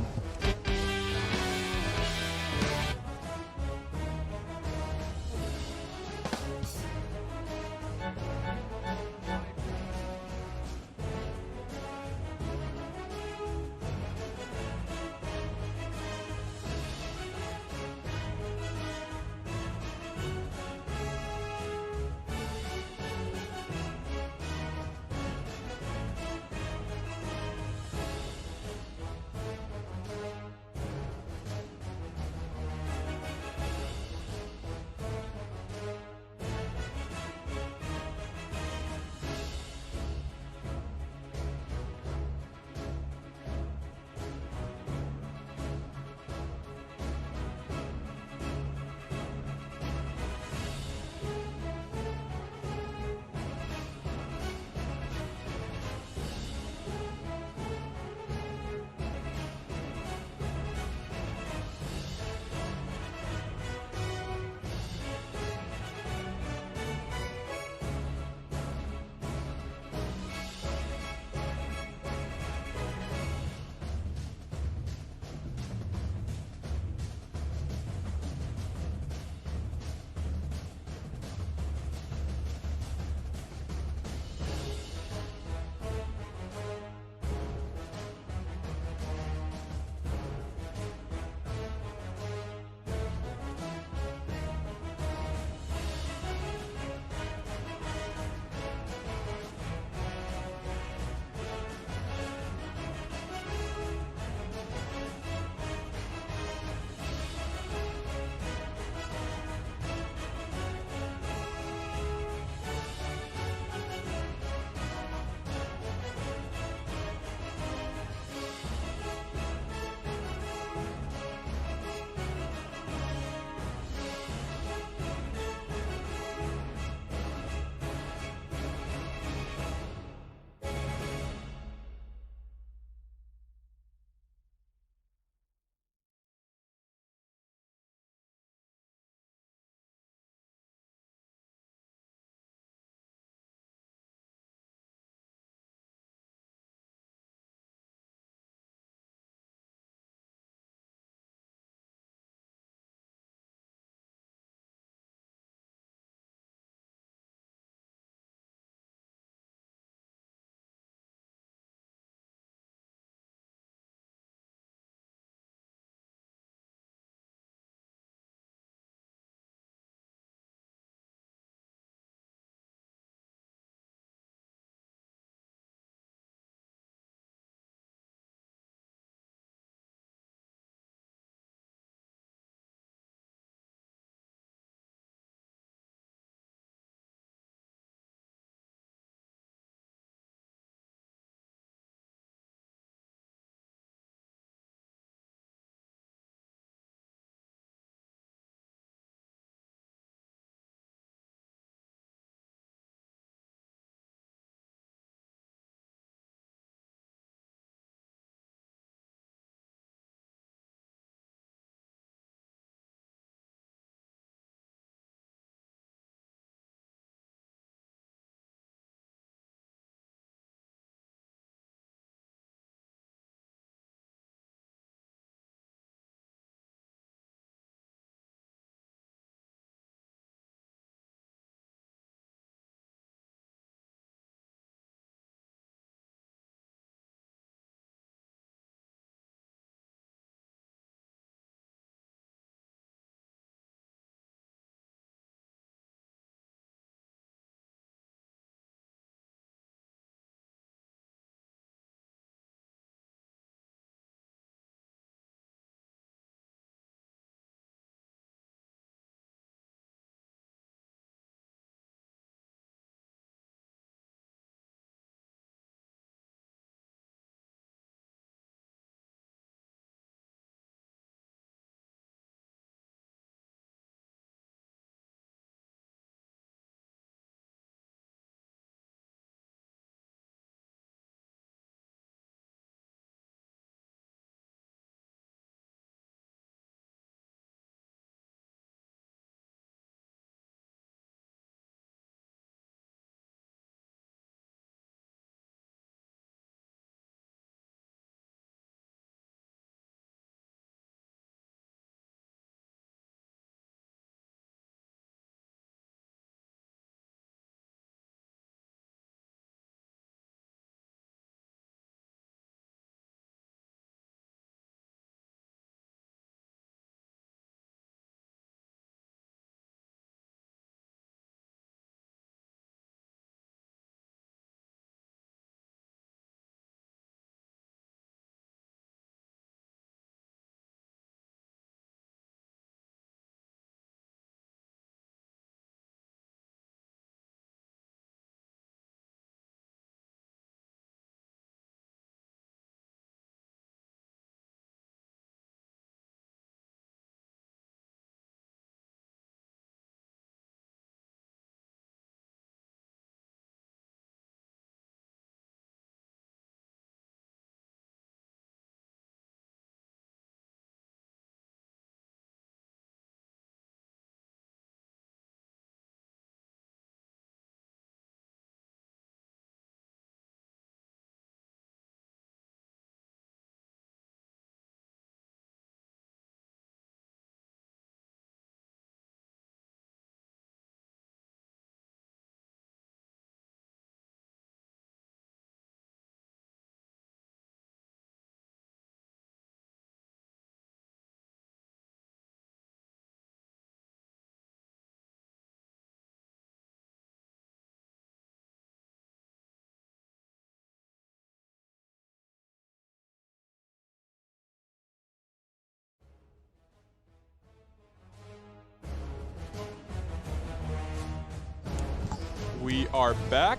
We are back,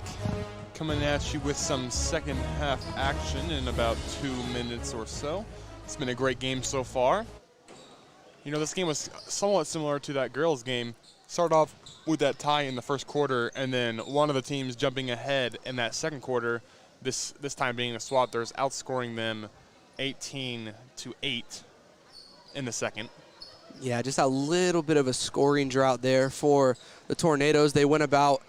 coming at you with some second half action in about 2 minutes or so. It's been a great game so far. You know, this game was somewhat similar to that girls' game. Started off with that tie in the first quarter, and then one of the teams jumping ahead in that second quarter, this time being the Swathers, outscoring them 18-8 in the second. Yeah, just a little bit of a scoring drought there for the Tornadoes. They went about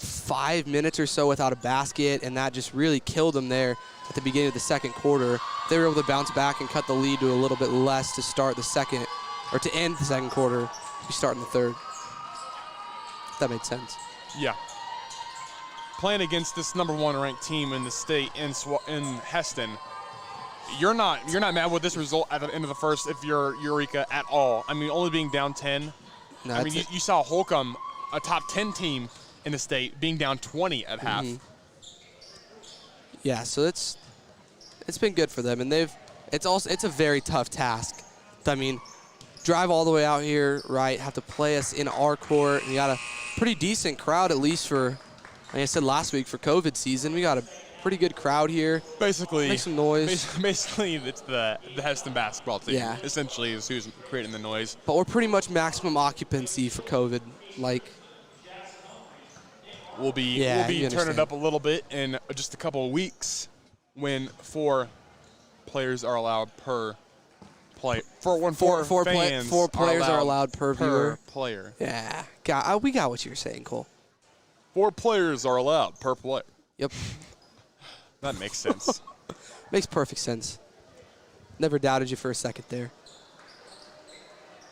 5 minutes or so without a basket, and that just really killed them there at the beginning of the second quarter. They were able to bounce back and cut the lead to a little bit less to start the second, or to end the second quarter. We start in the third. If that made sense. Yeah. Playing against this #1 ranked team in the state in Hesston, you're not mad with this result at the end of the first if you're Eureka at all. I mean, only being down 10. No, I mean, you saw Holcomb, a top 10 team in the state, being down 20 at half. Yeah, so it's been good for them, and it's a very tough task. I mean, drive all the way out here, right? Have to play us in our court. You got a pretty decent crowd, at least for, like I said last week, for COVID season. We got a pretty good crowd here. Basically, make some noise. Basically, it's the Hesston basketball team. Yeah. Essentially, is who's creating the noise. But we're pretty much maximum occupancy for COVID. Like, we'll be turning it up a little bit in just a couple of weeks when 4 players are allowed per play. Four players are allowed per viewer. Player. Yeah, we got what you were saying, Cole. 4 players are allowed per player. Yep. That makes sense. Makes perfect sense. Never doubted you for a second there.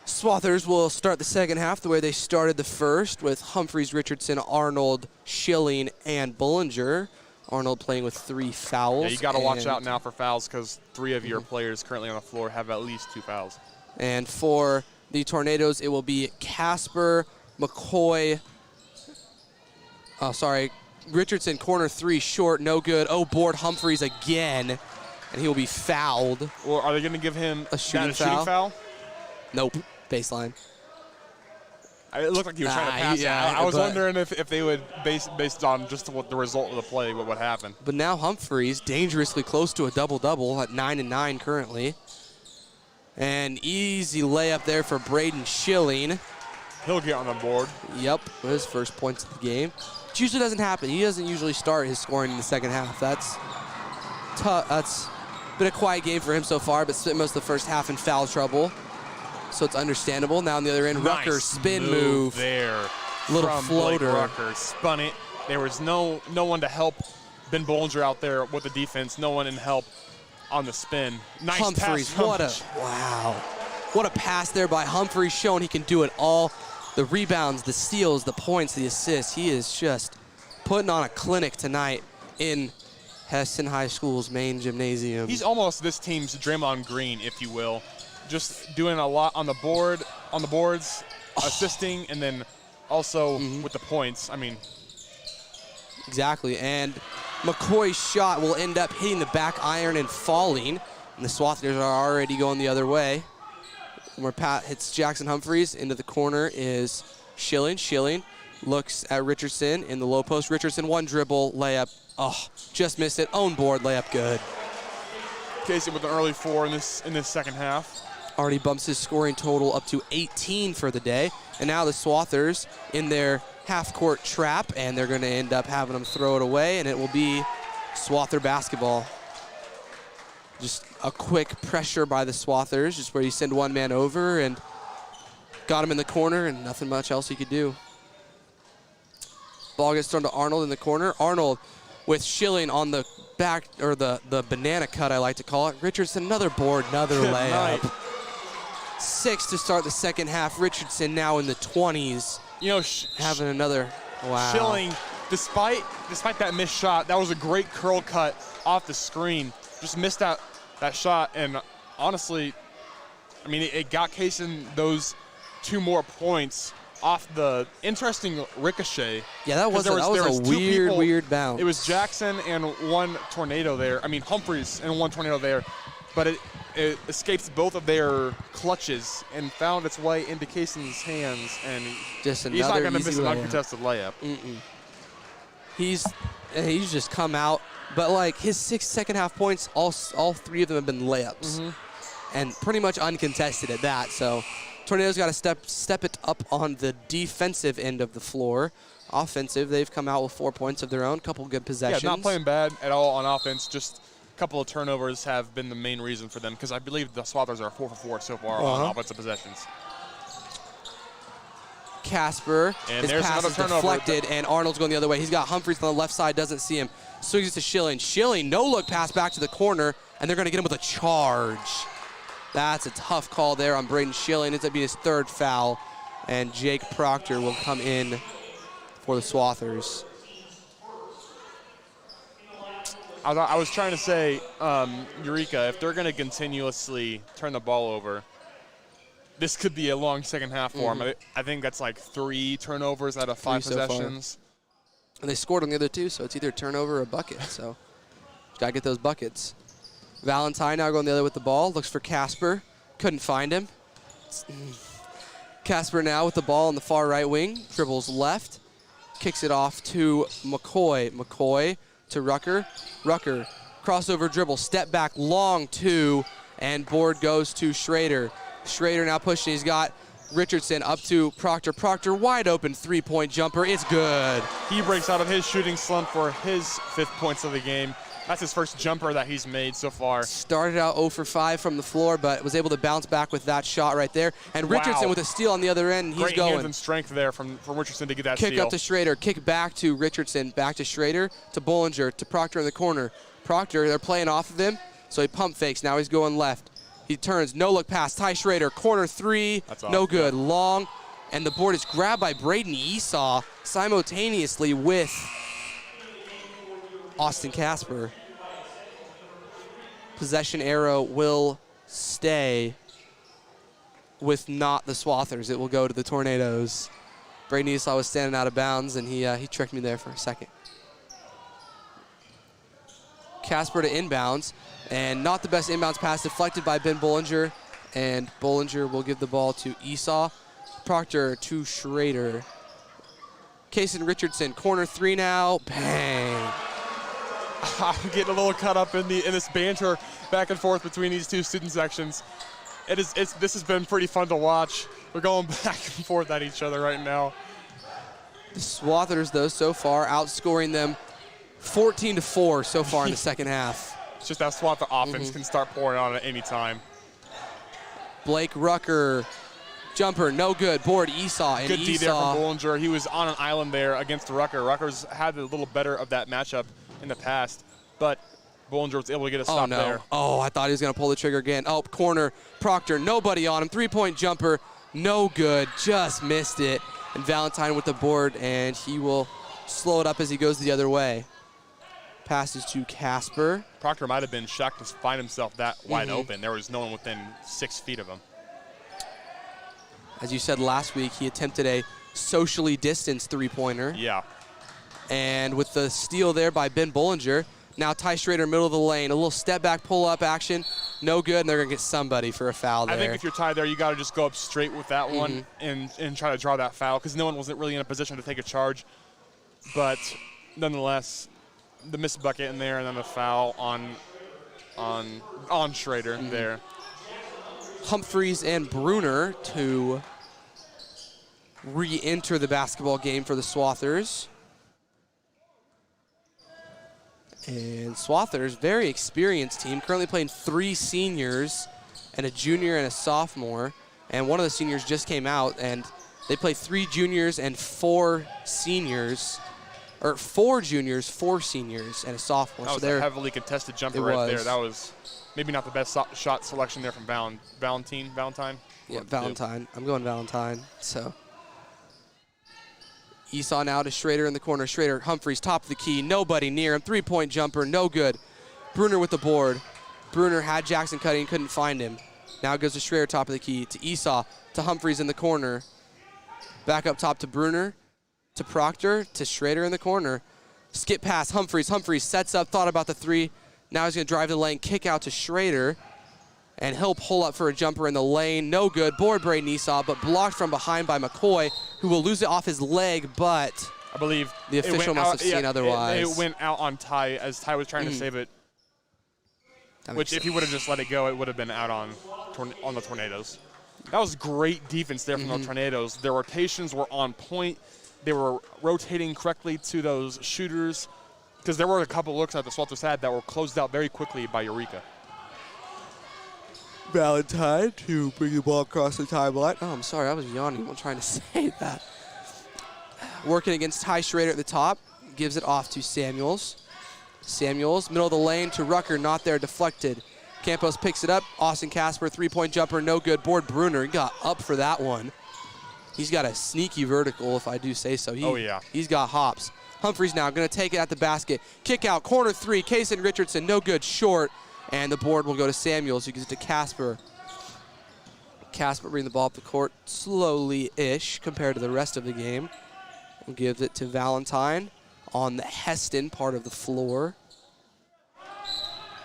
Swathers will start the second half the way they started the first, with Humphreys, Richardson, Arnold, Schilling, and Bullinger. Arnold playing with 3 fouls. Yeah, you got to watch out now for fouls because 3 of your players currently on the floor have at least 2 fouls. And for the Tornadoes, it will be Casper, McCoy. Richardson, corner 3, short, no good. Oh, board Humphreys again, and he will be fouled. Or are they going to give him a shooting foul? Nope, baseline. It looked like he was trying to pass it. I was wondering if they would, based on just what the result of the play, what would happen. But now Humphreys dangerously close to a double-double at 9-9 currently. And easy layup there for Braden Schilling. He'll get on the board. Yep, with his first points of the game. Which usually doesn't happen. He doesn't usually start his scoring in the second half. That's tough. That's been a quiet game for him so far, but spent most of the first half in foul trouble. So it's understandable. Now on the other end, Nice Rucker spin move there. Little from floater. Blake Rucker spun it. There was no one to help Ben Bollinger out there with the defense. No one in help on the spin. Nice Humphreys, pass. what a pass there by Humphreys, showing he can do it all. The rebounds, the steals, the points, the assists. He is just putting on a clinic tonight in Hesston High School's main gymnasium. He's almost this team's Draymond Green, if you will. Just doing a lot on the boards, assisting, and then also with the points. I mean, exactly. And McCoy's shot will end up hitting the back iron and falling. And the Swathers are already going the other way. Where Pat hits Jackson Humphreys. Into the corner is Schilling. Schilling looks at Richardson in the low post. Richardson, one dribble, layup. Oh, just missed it. Own board, layup good. Casey with an early 4 in this second half. Already bumps his scoring total up to 18 for the day. And now the Swathers in their half-court trap, and they're going to end up having them throw it away, and it will be Swather basketball. Just a quick pressure by the Swathers, just where you send one man over and got him in the corner, and nothing much else he could do. Ball gets thrown to Arnold in the corner. Arnold with Schilling on the back, or the banana cut, I like to call it. Richardson, another board, another layup. 6 to start the second half. Richardson now in the 20s. You know, having another, wow. Schilling, despite that missed shot, that was a great curl cut off the screen. Just missed that shot, and honestly, I mean, it got Kaysen those 2 more points off the interesting ricochet. Yeah, that was a weird bounce. It was Jackson and one Tornado there. I mean, Humphreys and one Tornado there, but it escaped both of their clutches and found its way into Kaysen's hands, and just he's not going to miss an layup. uncontested layup. he's just come out. But like his 6 second-half points, all 3 of them have been layups, and pretty much uncontested at that. So Tornadoes got to step it up on the defensive end of the floor. Offensive, they've come out with 4 points of their own, couple good possessions. Yeah, not playing bad at all on offense. Just a couple of turnovers have been the main reason for them, because I believe the Swathers are 4 for 4 so far on offensive possessions. Casper, and his pass is deflected, and Arnold's going the other way. He's got Humphreys on the left side, doesn't see him. Swings it to Schilling. Schilling, no-look pass back to the corner, and they're going to get him with a charge. That's a tough call there on Braden Schilling. Ends up being his 3rd foul, and Jake Proctor will come in for the Swathers. I was trying to say, Eureka, if they're going to continuously turn the ball over, this could be a long second half for them. I think that's like 3 turnovers out of 5 possessions. And they scored on the other 2, so it's either a turnover or a bucket. So got to get those buckets. Valentine now going the other with the ball. Looks for Casper. Couldn't find him. Casper now with the ball on the far right wing. Dribbles left. Kicks it off to McCoy. McCoy to Rucker. Rucker, crossover dribble. Step back, long 2. And board goes to Schrader. Schrader now pushing. He's got Richardson up to Proctor. Proctor wide open 3-point jumper. It's good. He breaks out of his shooting slump for his 5th points of the game. That's his first jumper that he's made so far. Started out 0 for 5 from the floor, but was able to bounce back with that shot right there. And Richardson with a steal on the other end. He's Great going. hands and strength there from Richardson to get that steal. Kick up to Schrader. Kick back to Richardson. Back to Schrader. To Bollinger. To Proctor in the corner. Proctor, they're playing off of him. So he pump fakes. Now he's going left. He turns. No-look pass. Ty Schrader. Corner 3. That's no good. Long. And the board is grabbed by Braden Esau simultaneously with Austin Casper. Possession arrow will stay with not the Swathers. It will go to the Tornadoes. Braden Esau was standing out of bounds, and he tricked me there for a second. Casper to inbounds, and not the best inbounds pass, deflected by Ben Bollinger, and Bollinger will give the ball to Esau. Proctor to Schrader. Kaysen Richardson, corner 3 now, bang. I'm getting a little caught up in this banter back and forth between these 2 student sections. This has been pretty fun to watch. We're going back and forth at each other right now. The Swathers, though, so far outscoring them 14-4 so far in the second half. It's just that Swather offense can start pouring on at any time. Blake Rucker, jumper, no good. Board Esau, and good D there Esau. from Bollinger. He was on an island there against Rucker. Rucker's had a little better of that matchup in the past, but Bollinger was able to get a stop there. Oh, I thought he was going to pull the trigger again. Oh, corner, Proctor, nobody on him. 3-point jumper, no good, just missed it. And Valentine with the board, and he will slow it up as he goes the other way. Passes to Casper. Proctor might have been shocked to find himself that wide open. There was no one within 6 feet of him. As you said last week, he attempted a socially distanced 3-pointer. Yeah. And with the steal there by Ben Bollinger, now Ty Schrader, middle of the lane. A little step back, pull up action. No good, and they're going to get somebody for a foul there. I think if you're tied there, you got to just go up straight with that one and try to draw that foul, because no one wasn't really in a position to take a charge. But nonetheless, the missed bucket in there and then the foul on Schrader there. Humphreys and Bruner to re-enter the basketball game for the Swathers. And Swathers, very experienced team, currently playing 3 seniors and a junior and a sophomore. And one of the seniors just came out, and they play 3 juniors and 4 seniors, or 4 juniors, 4 seniors, and a sophomore. That was a heavily contested jumper right there. That was maybe not the best shot selection there from Valentine. Yeah, Valentine. I'm going Valentine. So Esau now to Schrader in the corner. Schrader, Humphreys, top of the key. Nobody near him. 3-point jumper, no good. Bruner with the board. Bruner had Jackson cutting, couldn't find him. Now it goes to Schrader, top of the key. To Esau, to Humphreys in the corner. Back up top to Bruner, to Proctor, to Schrader in the corner. Skip pass, Humphreys. Humphreys sets up, thought about the 3. Now he's going to drive the lane, kick out to Schrader. And he'll pull up for a jumper in the lane. No good. Board Braden Esau, but blocked from behind by McCoy, who will lose it off his leg, but I believe The official must have seen otherwise. It went out on Ty as Ty was trying to save it. Which, if he would have just let it go, it would have been out on the Tornadoes. That was great defense there from the Tornadoes. Their rotations were on point. They were rotating correctly to those shooters because there were a couple looks that the Swallows had that were closed out very quickly by Eureka. Valentine to bring the ball across the timeline. Oh, I'm sorry. I was yawning while trying to say that. Working against Ty Schrader at the top. Gives it off to Samuels. Samuels, middle of the lane to Rucker. Not there. Deflected. Campos picks it up. Austin Casper, three-point jumper. No good. Board Bruner. He got up for that one. He's got a sneaky vertical, if I do say so. He's got hops. Humphreys now going to take it at the basket. Kick out. Corner three. Kaysen Richardson. No good. Short. And the board will go to Samuels, who gives it to Casper. Casper bringing the ball up the court slowly-ish compared to the rest of the game. We'll give it to Valentine on the Hesston part of the floor.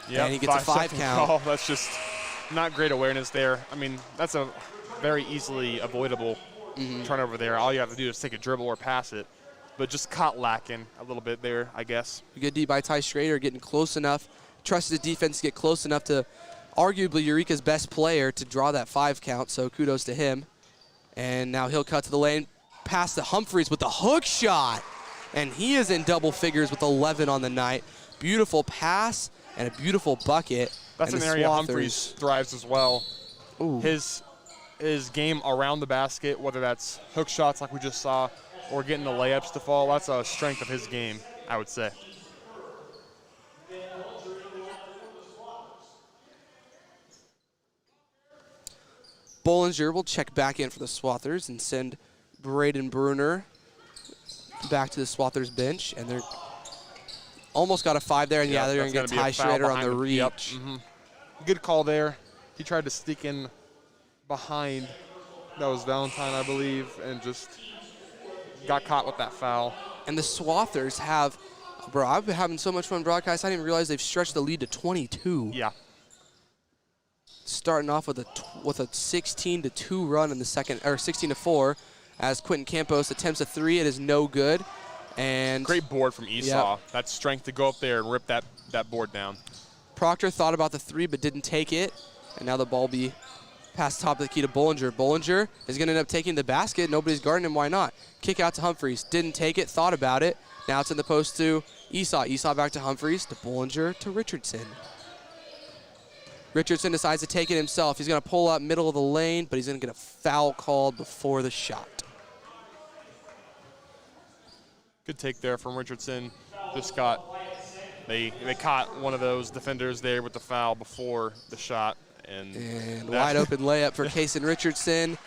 Yep, and he gets a 5 count. Call. That's just not great awareness there. I mean, that's a very easily avoidable turnover there. All you have to do is take a dribble or pass it. But just caught lacking a little bit there, I guess. Good D by Ty Schrader, getting close enough. Trusted the defense to get close enough to arguably Eureka's best player to draw that 5 count, so kudos to him. And now he'll cut to the lane, pass to Humphreys with the hook shot. And he is in double figures with 11 on the night. Beautiful pass and a beautiful bucket. That's an area Humphreys thrives as well. Ooh. His game around the basket, whether that's hook shots like we just saw or getting the layups to fall, that's a strength of his game, I would say. Bollinger will check back in for the Swathers and send Braden Bruner back to the Swathers bench. And they're almost got a 5 there. And they're going to get Ty Schrader on the reach. Yep. Good call there. He tried to sneak in behind. That was Valentine, I believe, and just got caught with that foul. And the Swathers have, bro, I've been having so much fun broadcast. I didn't even realize they've stretched the lead to 22. Yeah. Starting off with a 16-2 run in the second, or 16-4, as Quentin Campos attempts a 3. It is no good. And great board from Esau. Yep. That strength to go up there and rip that board down. Proctor thought about the 3 but didn't take it. And now the ball be passed top of the key to Bollinger. Bollinger is going to end up taking the basket. Nobody's guarding him. Why not? Kick out to Humphreys. Didn't take it. Thought about it. Now it's in the post to Esau. Esau back to Humphreys, to Bollinger, to Richardson. Richardson decides to take it himself. He's going to pull up middle of the lane, but he's going to get a foul called before the shot. Good take there from Richardson. Just got, they caught one of those defenders there with the foul before the shot. And wide open layup for Kaysen Richardson.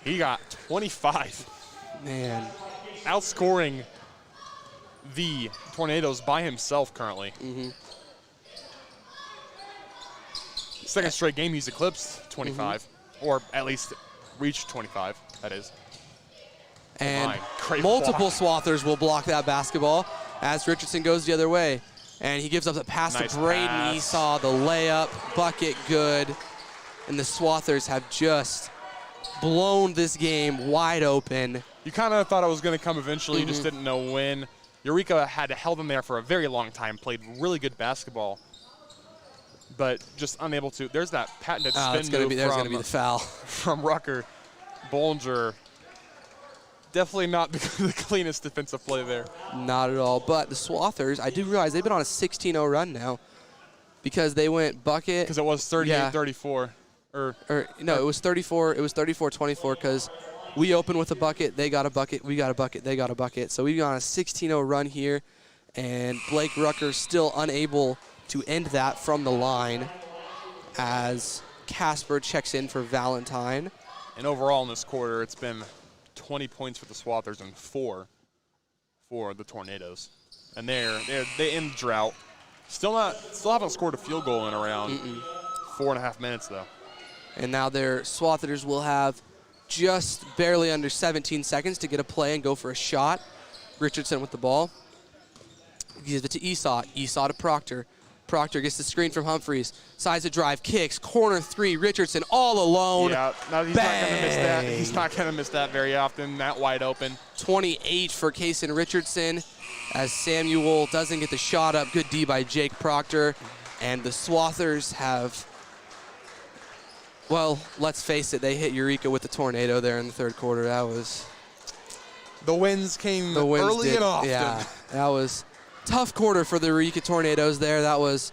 He got 25. Man. Outscoring the Tornadoes by himself currently. Second straight game he's eclipsed 25, or at least reached 25, that is. And multiple Swathers will block that basketball as Richardson goes the other way. And he gives up the pass to Braden Esau, the layup, bucket good. And the Swathers have just blown this game wide open. You kind of thought it was going to come eventually, you just didn't know when. Eureka had held them there for a very long time, played really good basketball, but just unable to. There's that patented spin move. There's going to be the foul. From Rucker. Bollinger. Definitely not the cleanest defensive play there. Not at all. But the Swathers, I do realize they've been on a 16-0 run now because they went bucket. Because it was 38-34. No, it was 34. It was 34-24 because we opened with a bucket. They got a bucket. We got a bucket. They got a bucket. So we've gone on a 16-0 run here. And Blake Rucker still unable to end that from the line as Casper checks in for Valentine. And overall in this quarter, it's been 20 points for the Swathers and 4 for the Tornadoes. And they end the drought. Still haven't scored a field goal in around 4.5 minutes though. And now their Swathers will have just barely under 17 seconds to get a play and go for a shot. Richardson with the ball. Gives it to Esau. Esau to Proctor. Proctor gets the screen from Humphreys. Sides a drive, kicks, corner 3, Richardson all alone. Yeah, no, he's not going to miss that. He's not going to miss that very often, that wide open. 28 for Kason Richardson as Samuel doesn't get the shot up. Good D by Jake Proctor. And the Swathers have, well, let's face it, they hit Eureka with the tornado there in the third quarter. That was... The winds came early and often. Yeah, that was tough quarter for the Eureka Tornadoes there. That was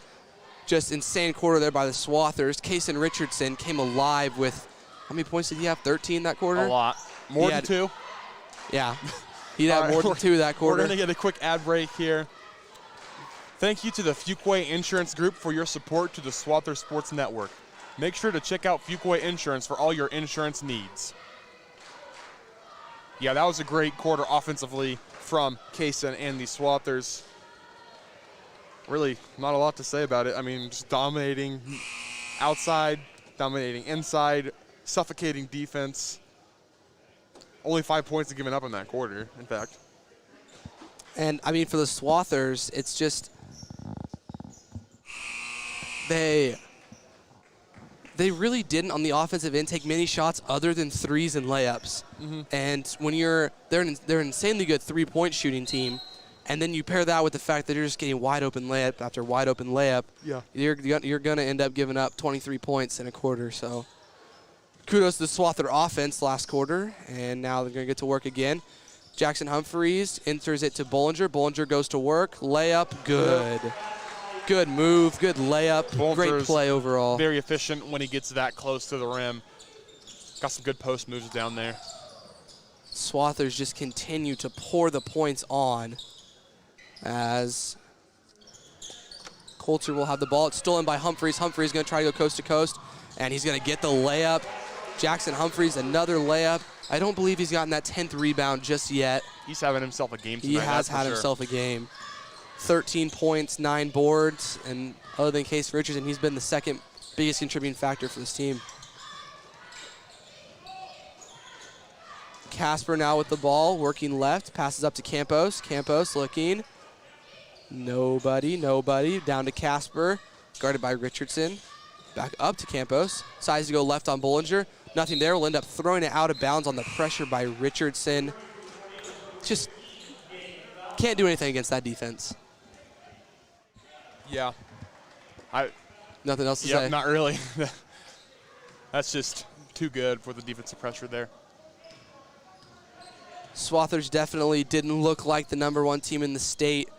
just insane quarter there by the Swathers. Kason Richardson came alive with, how many points did he have? 13 that quarter? A lot. More than 2. Yeah. He'd have more than 2 that quarter. We're going to get a quick ad break here. Thank you to the Fuquay Insurance Group for your support to the Swather Sports Network. Make sure to check out Fuquay Insurance for all your insurance needs. Yeah, that was a great quarter offensively from Kason and the Swathers. Really, not a lot to say about it. I mean, just dominating outside, dominating inside, suffocating defense. Only 5 points given up in that quarter, in fact. And, I mean, for the Swathers, it's just they really didn't, on the offensive end, take many shots other than threes and layups. And when they're an insanely good three-point shooting team, and then you pair that with the fact that you're just getting wide open layup after wide open layup, you're going to end up giving up 23 points in a quarter. So kudos to the Swather offense last quarter, and now they're going to get to work again. Jackson Humphreys enters it to Bollinger. Bollinger goes to work. Layup, good. Good move, good layup, great play overall. Very efficient when he gets that close to the rim. Got some good post moves down there. Swathers just continue to pour the points on as Coulter will have the ball. It's stolen by Humphreys. Humphreys going to try to go coast to coast, and he's going to get the layup. Jackson Humphreys, another layup. I don't believe he's gotten that 10th rebound just yet. He's having himself a game tonight. He has had himself a game. 13 points, 9 boards, and other than Kason Richardson, he's been the second biggest contributing factor for this team. Casper now with the ball, working left, passes up to Campos. Campos looking. Nobody. Down to Casper, guarded by Richardson. Back up to Campos. Decides to go left on Bollinger. Nothing there. Will end up throwing it out of bounds on the pressure by Richardson. Just can't do anything against that defense. Yeah. Nothing else to say. Not really. That's just too good for the defensive pressure there. Swathers definitely didn't look like the #1 team in the state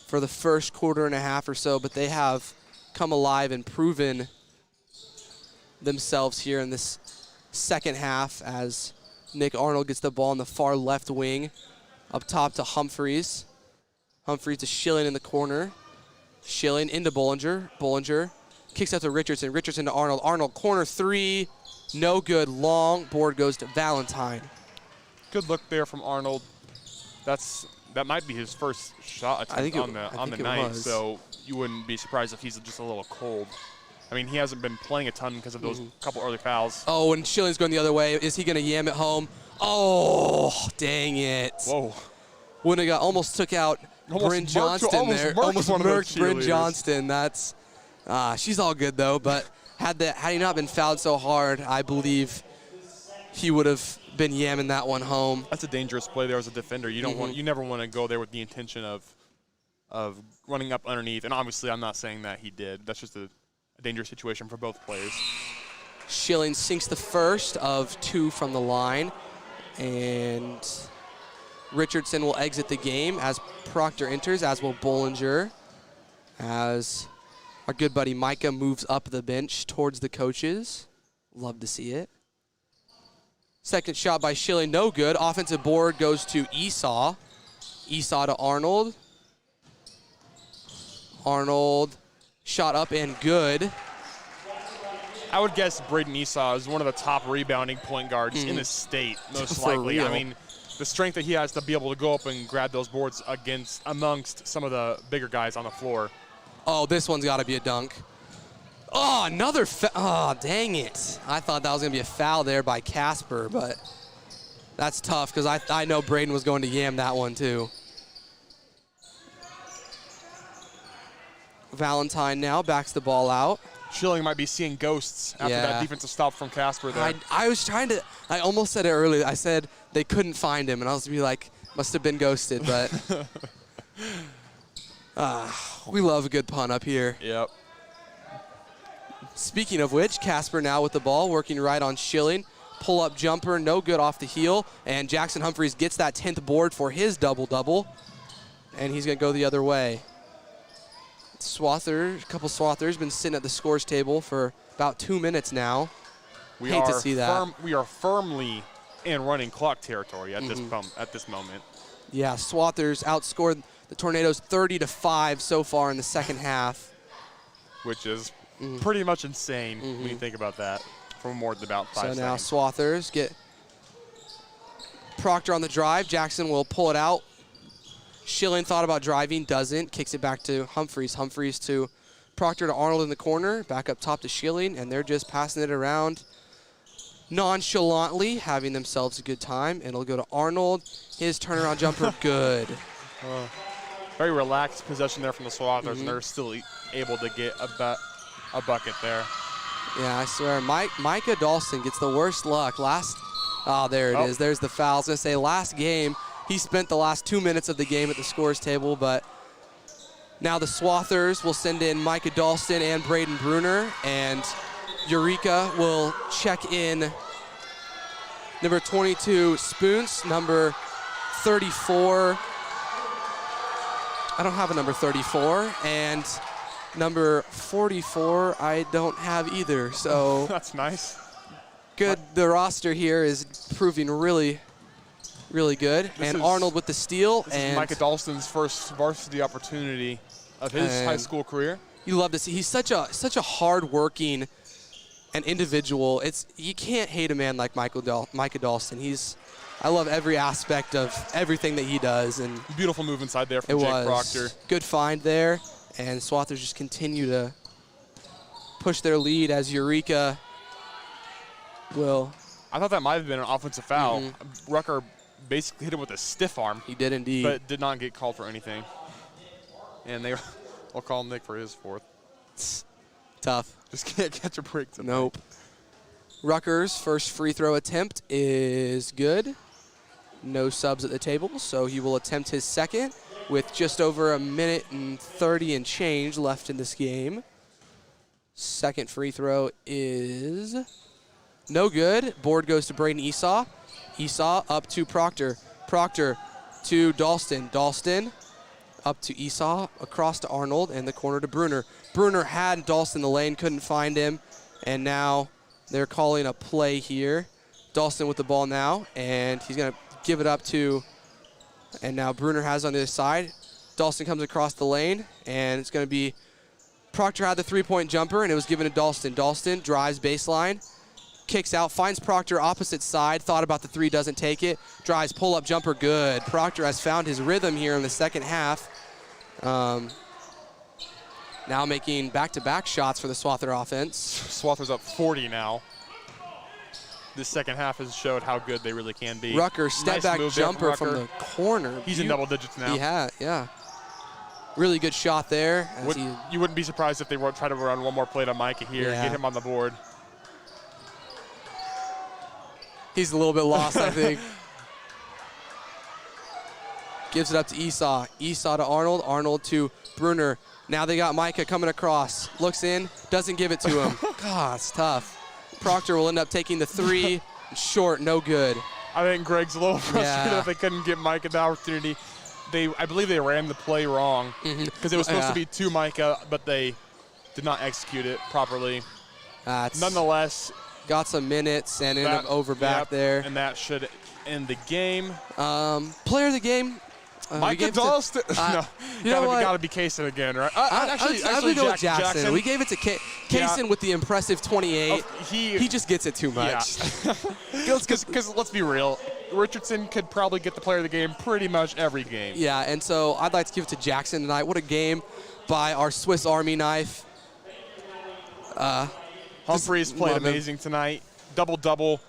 for the first quarter and a half or so, but they have come alive and proven themselves here in this second half as Nick Arnold gets the ball in the far left wing. Up top to Humphreys. Humphreys to Schilling in the corner. Schilling into Bollinger. Bollinger kicks out to Richardson. Richardson to Arnold. Arnold, corner 3. No good. Long. Board goes to Valentine. Good look there from Arnold. That might be his first shot attempt on the night, so you wouldn't be surprised if he's just a little cold. I mean, he hasn't been playing a ton because of those couple early fouls. Oh, and Schilling's going the other way. Is he going to yam it home? Oh, dang it. Whoa. Wouldn't have almost took out Bryn Johnston there. Almost murked Bryn Johnston. That's, she's all good though, but had he not been fouled so hard, I believe he would have been yamming that one home. That's a dangerous play there as a defender. You don't want, you never want to go there with the intention of running up underneath. And obviously, I'm not saying that he did. That's just a dangerous situation for both players. Schilling sinks the first of 2 from the line, and Richardson will exit the game as Proctor enters, as will Bollinger, as our good buddy Micah moves up the bench towards the coaches. Love to see it. Second shot by Schilling, no good. Offensive board goes to Esau. Esau to Arnold. Arnold, shot up and good. I would guess Braden Esau is one of the top rebounding point guards in the state, most likely. Real. I mean, the strength that he has to be able to go up and grab those boards amongst some of the bigger guys on the floor. Oh, this one's got to be a dunk. Oh, another oh, dang it. I thought that was going to be a foul there by Casper, but that's tough because I know Braden was going to yam that one too. Valentine now backs the ball out. Schilling might be seeing ghosts after that defensive stop from Casper there. I was trying to, I almost said it earlier. I said they couldn't find him, and I was be like, must have been ghosted, but we love a good pun up here. Yep. Speaking of which, Casper now with the ball, working right on Schilling. Pull-up jumper, no good off the heel, and Jackson Humphreys gets that 10th board for his double-double, and he's going to go the other way. A couple Swathers been sitting at the scores table for about 2 minutes now. Hate to see that. We are firmly in running clock territory at this moment. Yeah, Swathers outscored the Tornadoes 30-5 so far in the second half. Which is pretty much insane when you think about that for more than about 5 seconds. So now Swathers get Proctor on the drive. Jackson will pull it out. Schilling thought about driving, doesn't. Kicks it back to Humphreys. Humphreys to Proctor to Arnold in the corner. Back up top to Schilling, and they're just passing it around nonchalantly, having themselves a good time. It'll go to Arnold. His turnaround jumper, good. Very relaxed possession there from the Swathers, and they're still able to get a bucket there. Yeah, I swear, Micah Dalston gets the worst luck. There it is. There's the foul. I was going to say last game, he spent the last 2 minutes of the game at the scores table, but now the Swathers will send in Micah Dalston and Braden Bruner, and Eureka will check in number 22, Spoons, number 34. I don't have a number 34, and number 44 I don't have either, so. That's nice. Good, the roster here is proving really, really good. Arnold with the steal. This is Micah Dalston's first varsity opportunity of his high school career. You love to see, he's such a hard-working and individual. You can't hate a man like Micah Dalston. I love every aspect of everything that he does. And beautiful move inside there from Jake Proctor. Good find there, and Swathers just continue to push their lead as Eureka will. I thought that might have been an offensive foul. Rucker basically hit him with a stiff arm. He did indeed. But did not get called for anything. And they'll call Nick for his fourth. Tough. Just can't catch a break tonight. Nope. Rucker's first free throw attempt is good. No subs at the table, so he will attempt his second with just over 1:30 and change left in this game. Second free throw is no good. Board goes to Braden Esau. Esau up to Proctor. Proctor to Dalston. Dalston up to Esau, across to Arnold, and the corner to Bruner. Bruner had Dalston in the lane, couldn't find him, and now they're calling a play here. Dalston with the ball now, and he's going to give it up to, and now Bruner has on the other side. Dalston comes across the lane, and it's going to be, Proctor had the three-point jumper, and it was given to Dalston. Dalston drives baseline, kicks out, finds Proctor opposite side, thought about the three, doesn't take it, drives pull-up jumper, good. Proctor has found his rhythm here in the second half. Now making back-to-back shots for the Swather offense. Swather's up 40 now. This second half has showed how good they really can be. Rucker, step-back jumper from the corner. He's in double digits now. Yeah. Really good shot there. You wouldn't be surprised if they try to run one more play to Micah here and get him on the board. He's a little bit lost, I think. Gives it up to Esau. Esau to Arnold. Arnold to Bruner. Now they got Micah coming across. Looks in, doesn't give it to him. God, it's tough. Proctor will end up taking the three. Short, no good. I think Greg's a little frustrated that they couldn't give Micah the opportunity. I believe they ran the play wrong because it was supposed to be to Micah, but they did not execute it properly. Nonetheless, got some minutes and ended up over back there. And that should end the game. Player of the game. Micah Dalston. Gotta be Kaysen again, right? Actually, go with Jackson. We gave it to Kaysen with the impressive 28. He just gets it too much. Because let's be real, Richardson could probably get the player of the game pretty much every game. Yeah, and so I'd like to give it to Jackson tonight. What a game by our Swiss Army knife. Humphreys played amazing tonight. Double-double,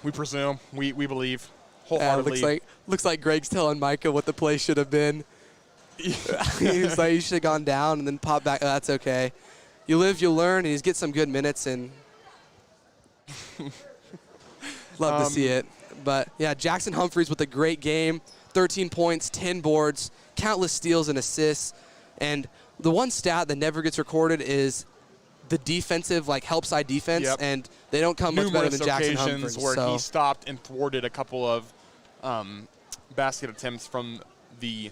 we presume. We believe wholeheartedly. Looks like Greg's telling Micah what the play should have been. He was like, you should have gone down and then pop back. Oh, that's okay. You live, you learn, and he's get some good minutes, and love to see it. But, yeah, Jackson Humphreys with a great game, 13 points, 10 boards, countless steals and assists. And the one stat that never gets recorded is the defensive, like, help side defense, and they don't come much better than Jackson Humphreys. Where he stopped and thwarted a couple of basket attempts from the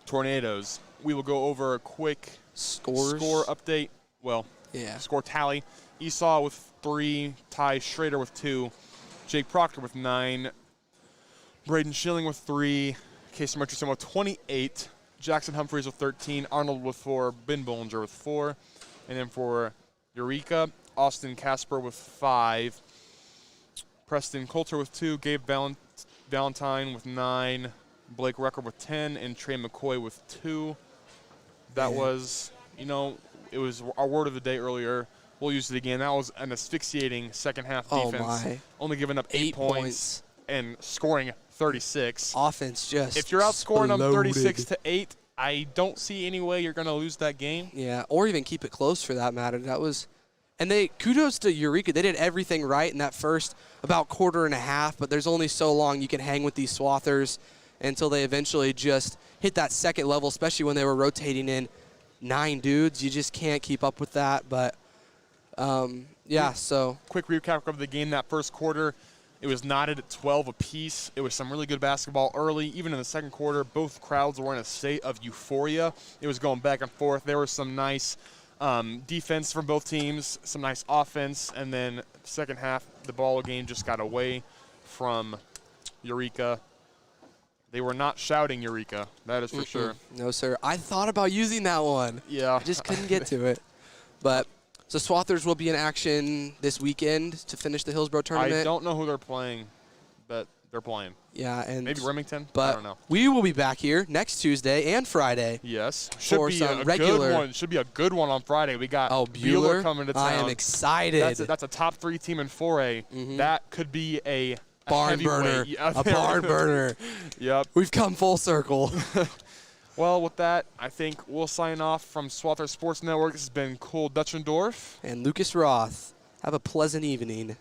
Tornadoes. We will go over a quick score update. Well, score tally. Esau with 3, Ty Schrader with 2, Jake Proctor with 9, Braden Schilling with 3, Casey Richardson with 28, Jackson Humphreys with 13, Arnold with 4, Ben Bollinger with 4, and then for Eureka, Austin Casper with 5, Preston Coulter with 2, Gabe Valentine with 9, Blake Rucker with 10, and Trey McCoy with 2. That was, it was our word of the day earlier. We'll use it again. That was an asphyxiating second-half defense. Only giving up 8 points and scoring 36. Offense just if you're outscoring them 36-8, I don't see any way you're going to lose that game. Yeah, or even keep it close for that matter. That was, and kudos to Eureka. They did everything right in that first about quarter and a half, but there's only so long you can hang with these Swathers until they eventually just hit that second level, especially when they were rotating in 9 dudes. You just can't keep up with that, but so. Quick recap of the game. That first quarter, it was knotted at 12 apiece. It was some really good basketball early. Even in the second quarter, both crowds were in a state of euphoria. It was going back and forth. There was some nice defense from both teams, some nice offense, and then second half, the ball game just got away from Eureka. They were not shouting Eureka, that is for sure. No, sir. I thought about using that one. Yeah. Just couldn't get to it. But so Swathers will be in action this weekend to finish the Hillsborough tournament. I don't know who they're playing, but they're playing. Yeah, and maybe Remington. But I don't know. We will be back here next Tuesday and Friday. Yes, should be some regular. Good one. Should be a good one on Friday. We got Bueller coming to town. I am excited. That's a top 3 team in 4A. That could be a barn burner. A barn burner. Yep. We've come full circle. Well, with that, I think we'll sign off from Swather Sports Network. This has been Cole Dutchendorf and Lucas Roth. Have a pleasant evening.